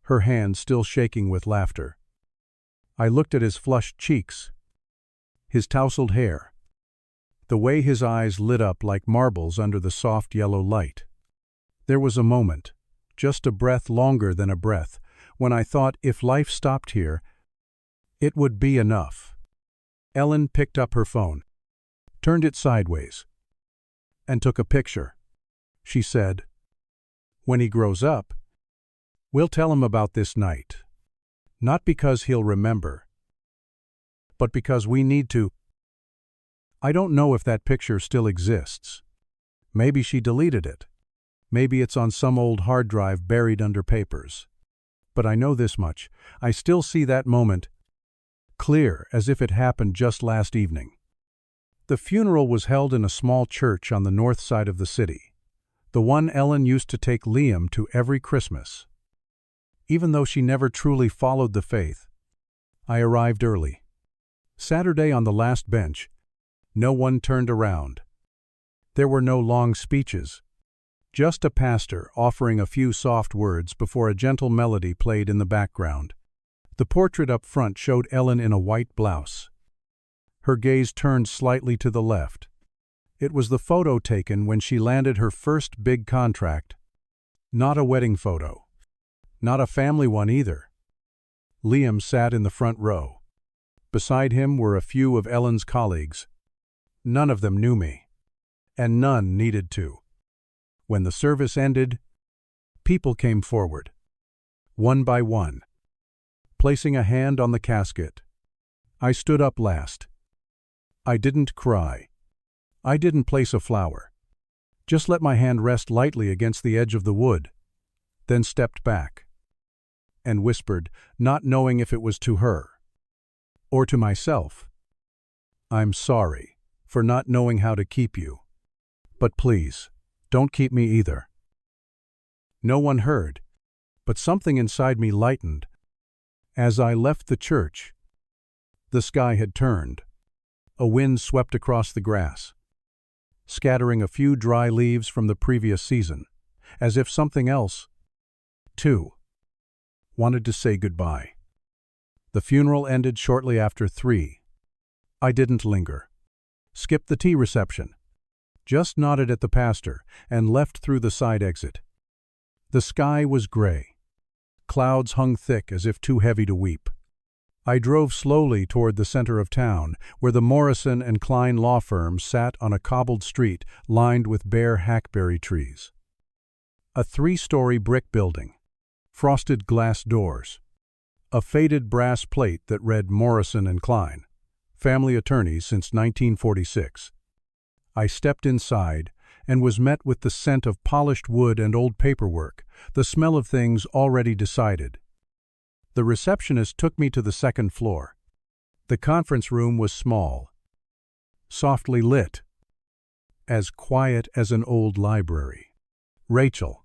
her hand still shaking with laughter. I looked at his flushed cheeks, his tousled hair, the way his eyes lit up like marbles under the soft yellow light. There was a moment, just a breath longer than a breath, when I thought if life stopped here, it would be enough. Ellen picked up her phone, turned it sideways, and took a picture. She said, "When he grows up, we'll tell him about this night. Not because he'll remember, but because we need to." I don't know if that picture still exists. Maybe she deleted it. Maybe it's on some old hard drive buried under papers. But I know this much. I still see that moment, clear as if it happened just last evening. The funeral was held in a small church on the north side of the city, the one Ellen used to take Liam to every Christmas. Even though she never truly followed the faith, I arrived early. Saturday on the last bench, no one turned around. There were no long speeches, just a pastor offering a few soft words before a gentle melody played in the background. The portrait up front showed Ellen in a white blouse, her gaze turned slightly to the left. It was the photo taken when she landed her first big contract. Not a wedding photo. Not a family one either. Liam sat in the front row. Beside him were a few of Ellen's colleagues. None of them knew me, and none needed to. When the service ended, people came forward, one by one, placing a hand on the casket. I stood up last. I didn't cry. I didn't place a flower. Just let my hand rest lightly against the edge of the wood, then stepped back and whispered, not knowing if it was to her or to myself, "I'm sorry for not knowing how to keep you. But please, don't keep me either." No one heard, but something inside me lightened. As I left the church, the sky had turned. A wind swept across the grass, scattering a few dry leaves from the previous season, as if something else, too, wanted to say goodbye. The funeral ended shortly after 3. I didn't linger. Skipped the tea reception, just nodded at the pastor, and left through the side exit. The sky was gray. Clouds hung thick as if too heavy to weep. I drove slowly toward the center of town, where the Morrison and Klein law firm sat on a cobbled street lined with bare hackberry trees. A 3-story brick building, frosted glass doors, a faded brass plate that read Morrison and Klein, family attorneys since 1946. I stepped inside and was met with the scent of polished wood and old paperwork, the smell of things already decided. The receptionist took me to the second floor. The conference room was small, softly lit, as quiet as an old library. Rachel,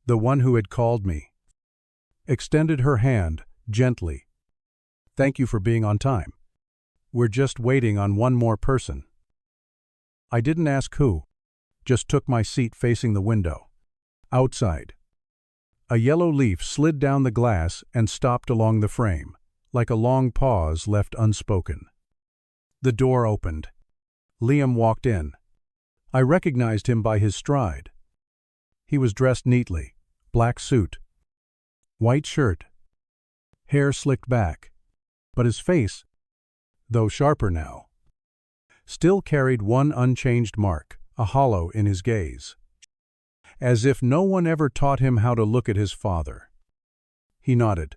the one who had called me, extended her hand gently, Thank you for being on time. We're just waiting on one more person. I didn't ask who, just took my seat facing the window. Outside. A yellow leaf slid down the glass and stopped along the frame, like a long pause left unspoken. The door opened. Liam walked in. I recognized him by his stride. He was dressed neatly, black suit, white shirt, hair slicked back, but his face, though sharper now, still carried one unchanged mark, a hollow in his gaze. As if no one ever taught him how to look at his father. He nodded.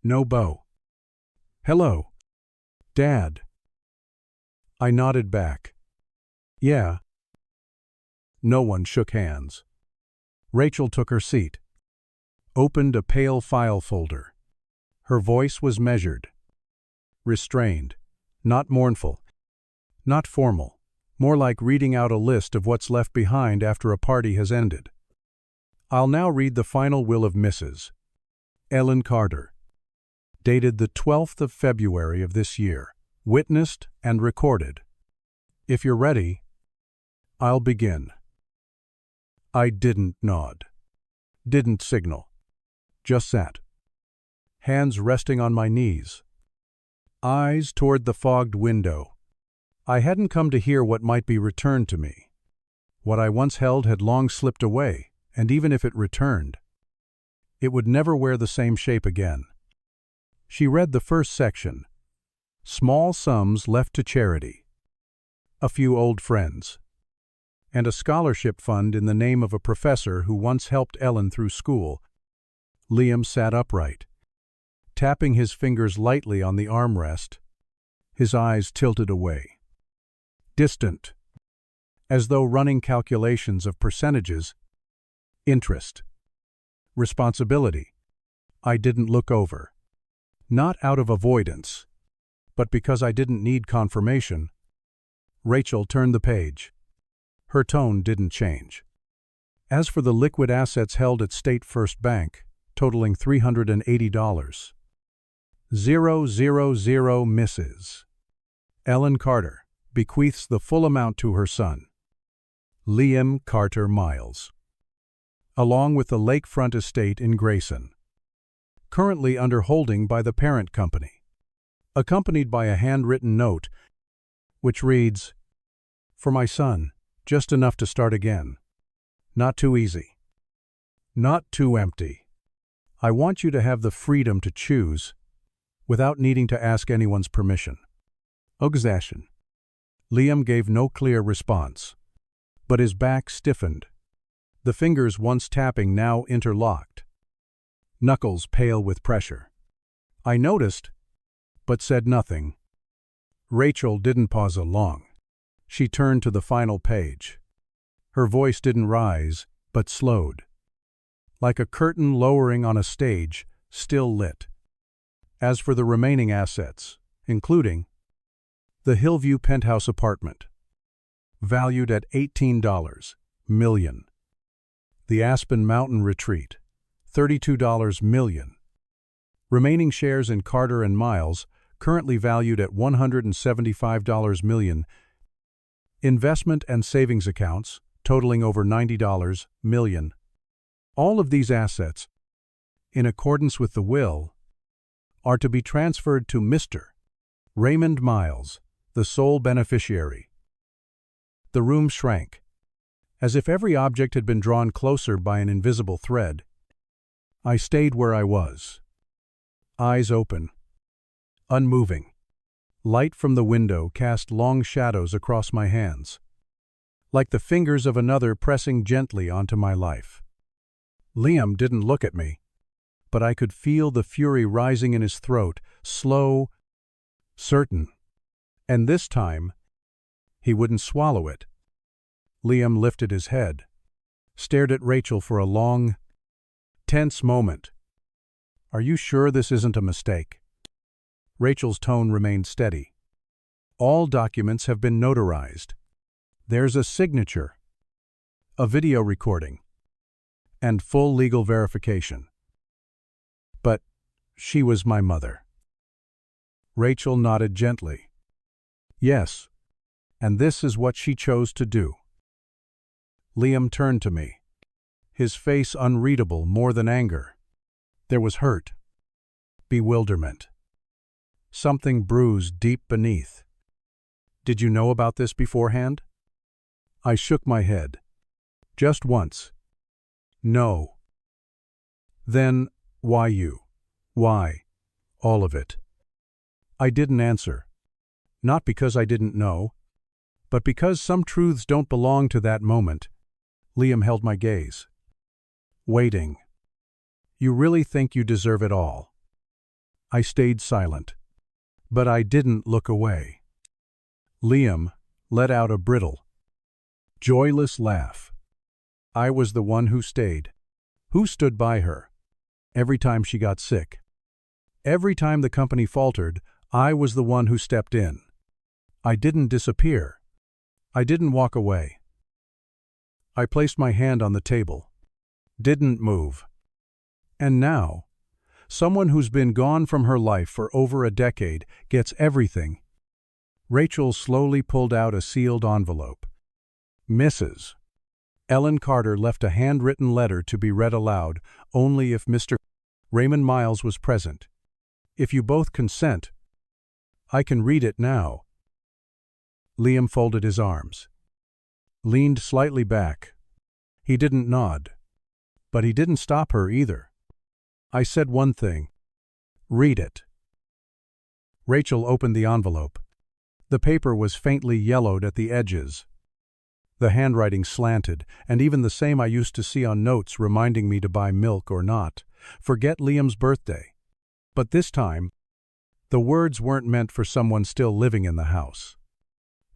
No bow. Hello, Dad. I nodded back. Yeah. No one shook hands. Rachel took her seat, opened a pale file folder. Her voice was measured, restrained, not mournful, not formal, more like reading out a list of what's left behind after a party has ended. I'll now read the final will of Mrs. Ellen Carter, dated the 12th of February of this year, witnessed and recorded. If you're ready, I'll begin. I didn't nod, didn't signal, just sat, hands resting on my knees, eyes toward the fogged window. I hadn't come to hear what might be returned to me. What I once held had long slipped away, and even if it returned, it would never wear the same shape again. She read the first section. Small sums left to charity, a few old friends, and a scholarship fund in the name of a professor who once helped Ellen through school. Liam sat upright, tapping his fingers lightly on the armrest, his eyes tilted away. Distant, as though running calculations of percentages, interest, responsibility. I didn't look over. Not out of avoidance, but because I didn't need confirmation. Rachel turned the page. Her tone didn't change. As for the liquid assets held at State First Bank, totaling $380, 000 Mrs. Ellen Carter bequeaths the full amount to her son, Liam Carter Miles, along with the lakefront estate in Grayson, currently under holding by the parent company, accompanied by a handwritten note which reads, For my son, just enough to start again. Not too easy. Not too empty. I want you to have the freedom to choose without needing to ask anyone's permission. Ogzashin. Liam gave no clear response, but his back stiffened, the fingers once tapping now interlocked, knuckles pale with pressure. I noticed, but said nothing. Rachel didn't pause long. She turned to the final page. Her voice didn't rise, but slowed, like a curtain lowering on a stage, still lit. As for the remaining assets, including the Hillview penthouse apartment, valued at $18 million. The Aspen Mountain Retreat, $32 million. Remaining shares in Carter and Miles, currently valued at $175 million. Investment and savings accounts, totaling over $90 million. All of these assets, in accordance with the will, are to be transferred to Mr. Raymond Miles, the sole beneficiary. The room shrank, as if every object had been drawn closer by an invisible thread. I stayed where I was, eyes open, unmoving. Light from the window cast long shadows across my hands, like the fingers of another pressing gently onto my life. Liam didn't look at me, but I could feel the fury rising in his throat, slow, certain. And this time, he wouldn't swallow it. Liam lifted his head, stared at Rachel for a long, tense moment. Are you sure this isn't a mistake? Rachel's tone remained steady. All documents have been notarized. There's a signature, a video recording, and full legal verification. But she was my mother. Rachel nodded gently. Yes, and this is what she chose to do. Liam turned to me, his face unreadable more than anger. There was hurt, bewilderment, something bruised deep beneath. Did you know about this beforehand? I shook my head. Just once. No. Then, why you? Why? All of it. I didn't answer. Not because I didn't know, but because some truths don't belong to that moment. Liam held my gaze. Waiting. You really think you deserve it all? I stayed silent, but I didn't look away. Liam let out a brittle, joyless laugh. I was the one who stayed, who stood by her. Every time she got sick, every time the company faltered, I was the one who stepped in. I didn't disappear. I didn't walk away. I placed my hand on the table, didn't move. And now, someone who's been gone from her life for over a decade gets everything. Rachel slowly pulled out a sealed envelope. Mrs. Ellen Carter left a handwritten letter to be read aloud only if Mr. Raymond Miles was present. If you both consent, I can read it now. Liam folded his arms, leaned slightly back. He didn't nod, but he didn't stop her either. I said one thing. Read it. Rachel opened the envelope. The paper was faintly yellowed at the edges. The handwriting slanted, and even the same I used to see on notes reminding me to buy milk or not. Forget Liam's birthday. But this time, the words weren't meant for someone still living in the house.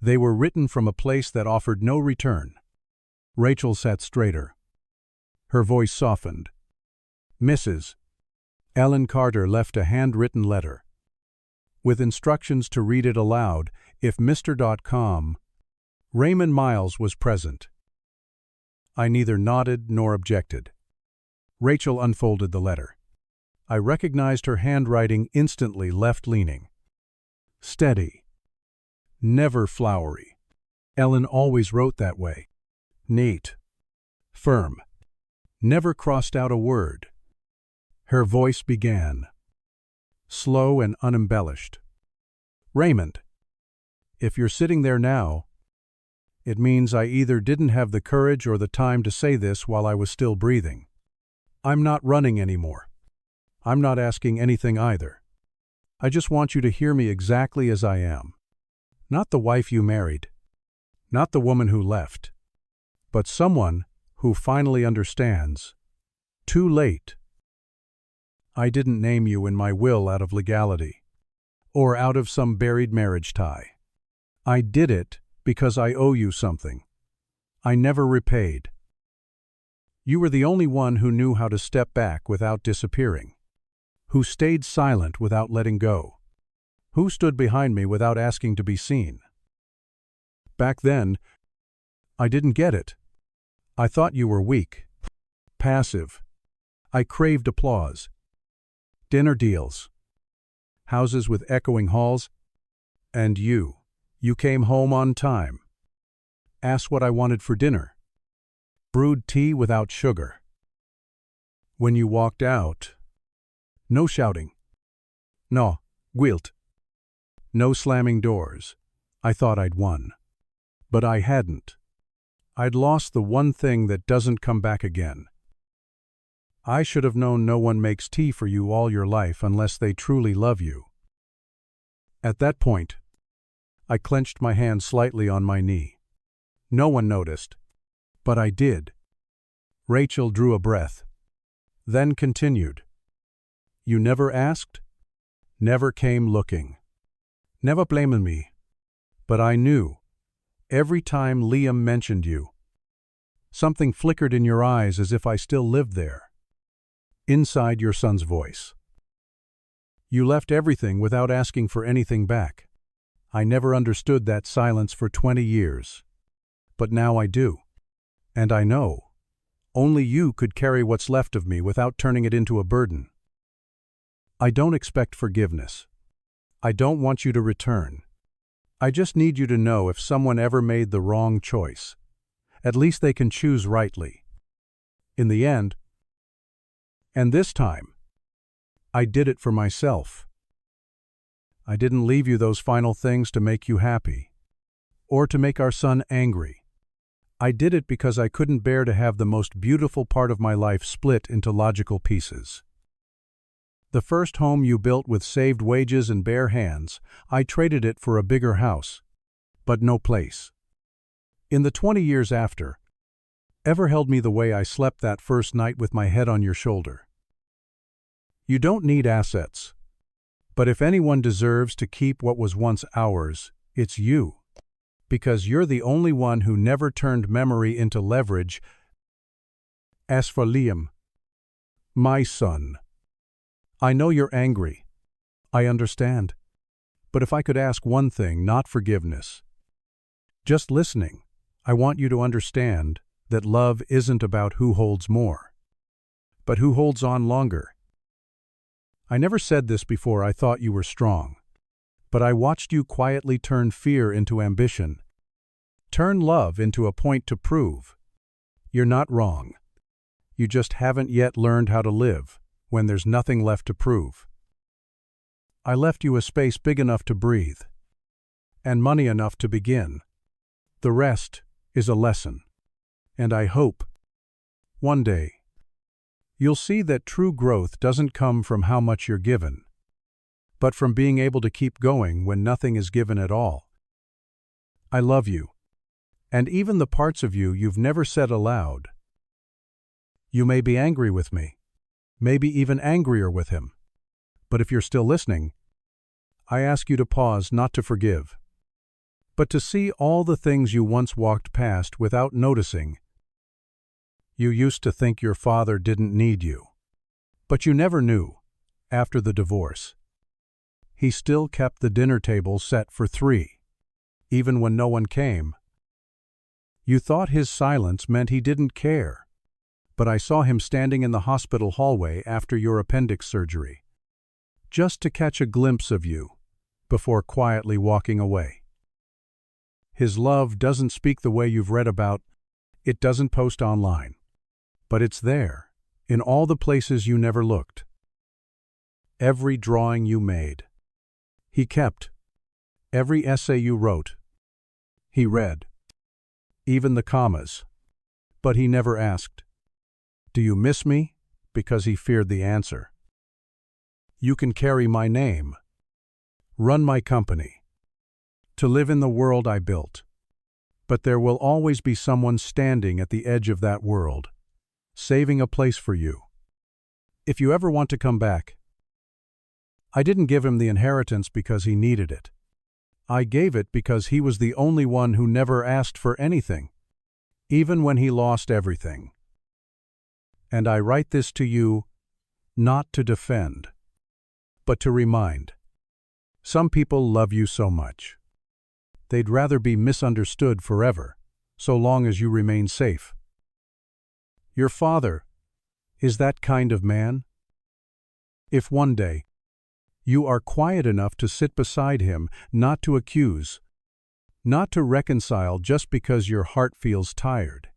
They were written from a place that offered no return. Rachel sat straighter. Her voice softened. Mrs. Ellen Carter left a handwritten letter, with instructions to read it aloud if Mr. Raymond Miles was present. I neither nodded nor objected. Rachel unfolded the letter. I recognized her handwriting instantly, left-leaning. Steady. Never flowery. Ellen always wrote that way. Neat. Firm. Never crossed out a word. Her voice began, slow and unembellished. Raymond, if you're sitting there now, it means I either didn't have the courage or the time to say this while I was still breathing. I'm not running anymore. I'm not asking anything either. I just want you to hear me exactly as I am. Not the wife you married, not the woman who left, but someone who finally understands. Too late. I didn't name you in my will out of legality, or out of some buried marriage tie. I did it because I owe you something. I never repaid. You were the only one who knew how to step back without disappearing, who stayed silent without letting go, who stood behind me without asking to be seen. Back then, I didn't get it. I thought you were weak, passive. I craved applause. Dinner deals, houses with echoing halls, and you came home on time. Asked what I wanted for dinner. Brewed tea without sugar. When you walked out, no shouting. No, guilt. No slamming doors. I thought I'd won. But I hadn't. I'd lost the one thing that doesn't come back again. I should have known no one makes tea for you all your life unless they truly love you. At that point, I clenched my hand slightly on my knee. No one noticed, but I did. Rachel drew a breath, then continued. You never asked, never came looking, never blaming me, but I knew. Every time Liam mentioned you, something flickered in your eyes as if I still lived there. Inside your son's voice. You left everything without asking for anything back. I never understood that silence for 20 years. But now I do. And I know. Only you could carry what's left of me without turning it into a burden. I don't expect forgiveness. I don't want you to return. I just need you to know if someone ever made the wrong choice, at least they can choose rightly. In the end, and this time, I did it for myself. I didn't leave you those final things to make you happy, or to make our son angry. I did it because I couldn't bear to have the most beautiful part of my life split into logical pieces. The first home you built with saved wages and bare hands, I traded it for a bigger house, but no place. In the 20 years after, ever held me the way I slept that first night with my head on your shoulder. You don't need assets, but if anyone deserves to keep what was once ours, it's you, because you're the only one who never turned memory into leverage. As for Liam, my son, I know you're angry. I understand. But if I could ask one thing, not forgiveness, just listening, I want you to understand that love isn't about who holds more, but who holds on longer. I never said this before I thought you were strong, but I watched you quietly turn fear into ambition, turn love into a point to prove. You're not wrong. You just haven't yet learned how to live when there's nothing left to prove. I left you a space big enough to breathe, and money enough to begin. The rest is a lesson, and I hope, one day, you'll see that true growth doesn't come from how much you're given, but from being able to keep going when nothing is given at all. I love you, and even the parts of you you've never said aloud. You may be angry with me, maybe even angrier with him, but if you're still listening, I ask you to pause not to forgive, but to see all the things you once walked past without noticing. You used to think your father didn't need you, but you never knew, after the divorce. He still kept the dinner table set for 3, even when no one came. You thought his silence meant he didn't care, but I saw him standing in the hospital hallway after your appendix surgery, just to catch a glimpse of you, before quietly walking away. His love doesn't speak the way you've read about, it doesn't post online, but it's there, in all the places you never looked. Every drawing you made, he kept. Every essay you wrote, he read. Even the commas, but he never asked, "Do you miss me?" because he feared the answer. You can carry my name, run my company, to live in the world I built, but there will always be someone standing at the edge of that world, saving a place for you. If you ever want to come back, I didn't give him the inheritance because he needed it. I gave it because he was the only one who never asked for anything, even when he lost everything. And I write this to you, not to defend, but to remind. Some people love you so much. They'd rather be misunderstood forever, so long as you remain safe. Your father is that kind of man. If one day you are quiet enough to sit beside him, not to accuse, not to reconcile just because your heart feels tired,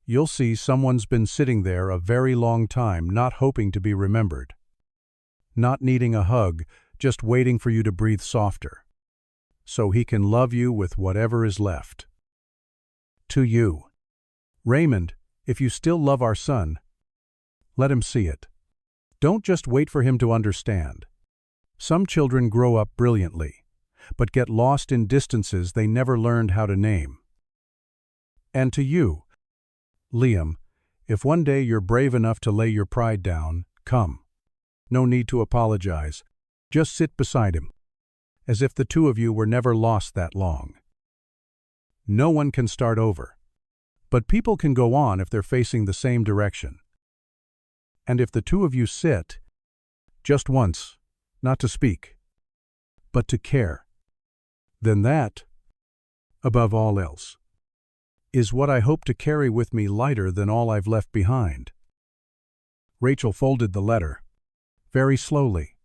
you'll see someone's been sitting there a very long time, not hoping to be remembered, not needing a hug, just waiting for you to breathe softer, so he can love you with whatever is left. To you, Raymond, if you still love our son, let him see it. Don't just wait for him to understand. Some children grow up brilliantly, but get lost in distances they never learned how to name. And to you, Liam, if one day you're brave enough to lay your pride down, come. No need to apologize. Just sit beside him, as if the two of you were never lost that long. No one can start over, but people can go on if they're facing the same direction. And if the two of you sit, just once, not to speak, but to care, then that, above all else, is what I hope to carry with me lighter than all I've left behind. Rachel folded the letter, very slowly,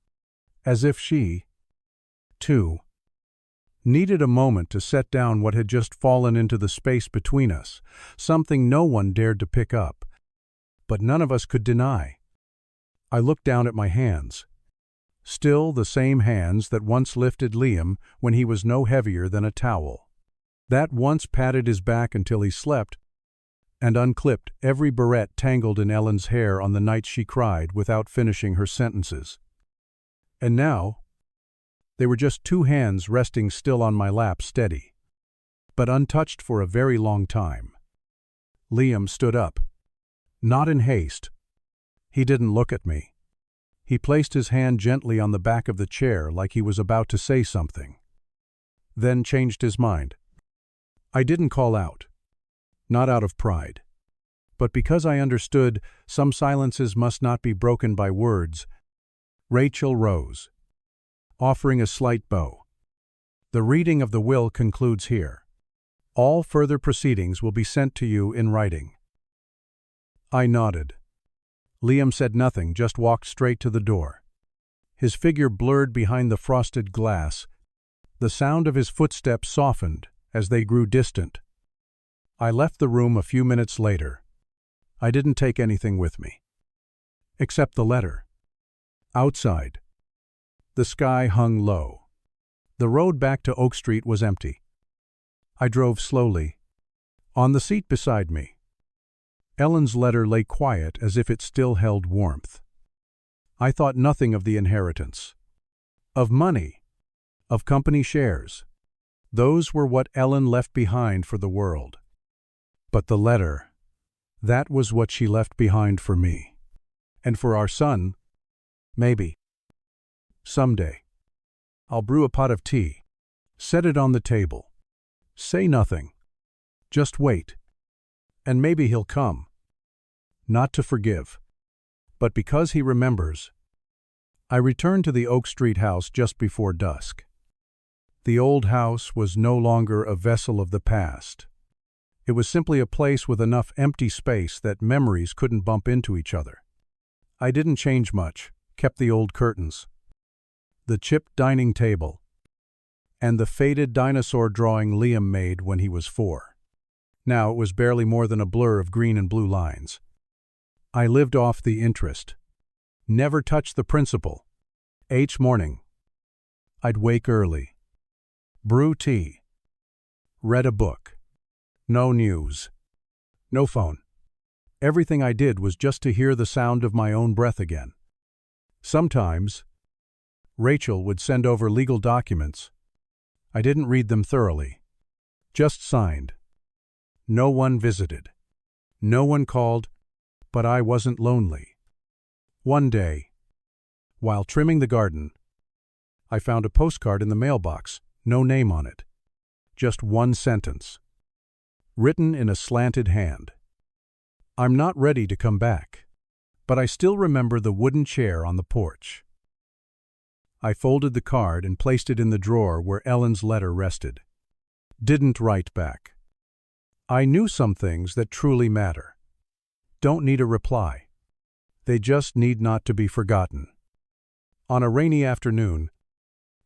as if she, too. Needed a moment to set down what had just fallen into the space between us, something no one dared to pick up, but none of us could deny. I looked down at my hands. Still the same hands that once lifted Liam when he was no heavier than a towel. That once patted his back until he slept and unclipped every barrette tangled in Ellen's hair on the night she cried without finishing her sentences. And now, they were just two hands resting still on my lap, steady, but untouched for a very long time. Liam stood up. Not in haste. He didn't look at me. He placed his hand gently on the back of the chair like he was about to say something. Then changed his mind. I didn't call out. Not out of pride. But because I understood some silences must not be broken by words, Rachel rose, offering a slight bow. The reading of the will concludes here. All further proceedings will be sent to you in writing. I nodded. Liam said nothing, just walked straight to the door. His figure blurred behind the frosted glass. The sound of his footsteps softened as they grew distant. I left the room a few minutes later. I didn't take anything with me. Except the letter. Outside, the sky hung low. The road back to Oak Street was empty. I drove slowly. On the seat beside me, Ellen's letter lay quiet as if it still held warmth. I thought nothing of the inheritance, of money, of company shares. Those were what Ellen left behind for the world. But the letter, that was what she left behind for me. And for our son, maybe. Someday, I'll brew a pot of tea, set it on the table, say nothing, just wait, and maybe he'll come. Not to forgive, but because he remembers. I returned to the Oak Street house just before dusk. The old house was no longer a vessel of the past. It was simply a place with enough empty space that memories couldn't bump into each other. I didn't change much, kept the old curtains, the chipped dining table, and the faded dinosaur drawing Liam made when he was 4. Now it was barely more than a blur of green and blue lines. I lived off the interest. Never touched the principal. Each morning, I'd wake early, brew tea, read a book. No news. No phone. Everything I did was just to hear the sound of my own breath again. Sometimes, Rachel would send over legal documents. I didn't read them thoroughly. Just signed. No one visited. No one called, but I wasn't lonely. One day, while trimming the garden, I found a postcard in the mailbox, no name on it. Just one sentence. Written in a slanted hand. I'm not ready to come back, but I still remember the wooden chair on the porch. I folded the card and placed it in the drawer where Ellen's letter rested. Didn't write back. I knew some things that truly matter. Don't need a reply. They just need not to be forgotten. On a rainy afternoon,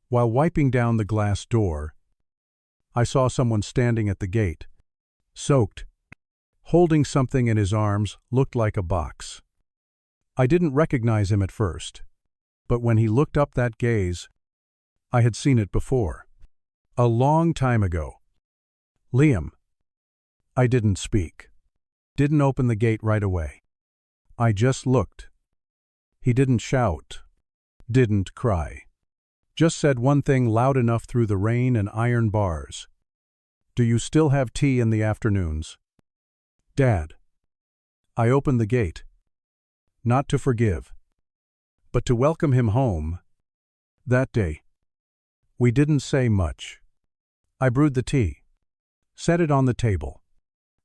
while wiping down the glass door, I saw someone standing at the gate. Soaked, holding something in his arms, looked like a box. I didn't recognize him at first, but when he looked up, that gaze, I had seen it before. A long time ago. Liam. I didn't speak. Didn't open the gate right away. I just looked. He didn't shout. Didn't cry. Just said one thing loud enough through the rain and iron bars. Do you still have tea in the afternoons? Dad. I opened the gate. Not to forgive, but to welcome him home. That day, we didn't say much. I brewed the tea, set it on the table.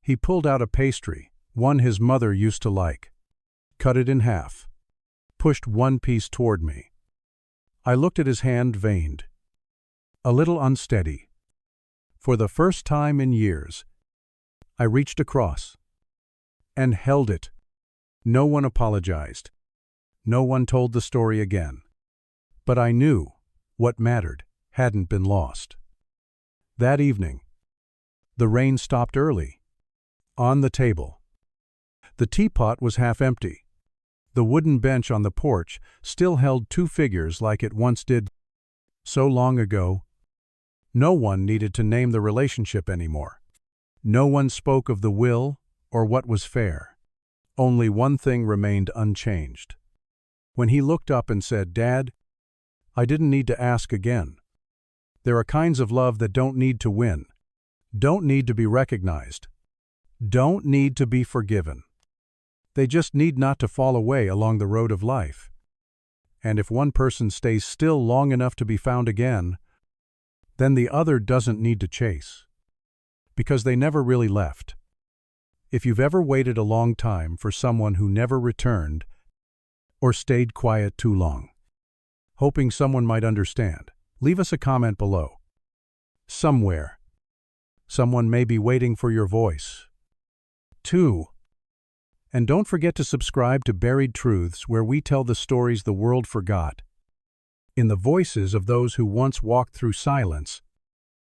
He pulled out a pastry, one his mother used to like, cut it in half, pushed one piece toward me. I looked at his hand, veined, a little unsteady. For the first time in years, I reached across and held it. No one apologized. No one told the story again. But I knew what mattered. hadn't been lost. That evening, the rain stopped early. On the table, the teapot was half empty. The wooden bench on the porch still held two figures like it once did so long ago. No one needed to name the relationship anymore. No one spoke of the will or what was fair. Only one thing remained unchanged. When he looked up and said, "Dad, I didn't need to ask again." There are kinds of love that don't need to win, don't need to be recognized, don't need to be forgiven. They just need not to fall away along the road of life. And if one person stays still long enough to be found again, then the other doesn't need to chase, because they never really left. If you've ever waited a long time for someone who never returned, or stayed quiet too long, hoping someone might understand, leave us a comment below. Somewhere, someone may be waiting for your voice, too. And don't forget to subscribe to Buried Truths, where we tell the stories the world forgot, in the voices of those who once walked through silence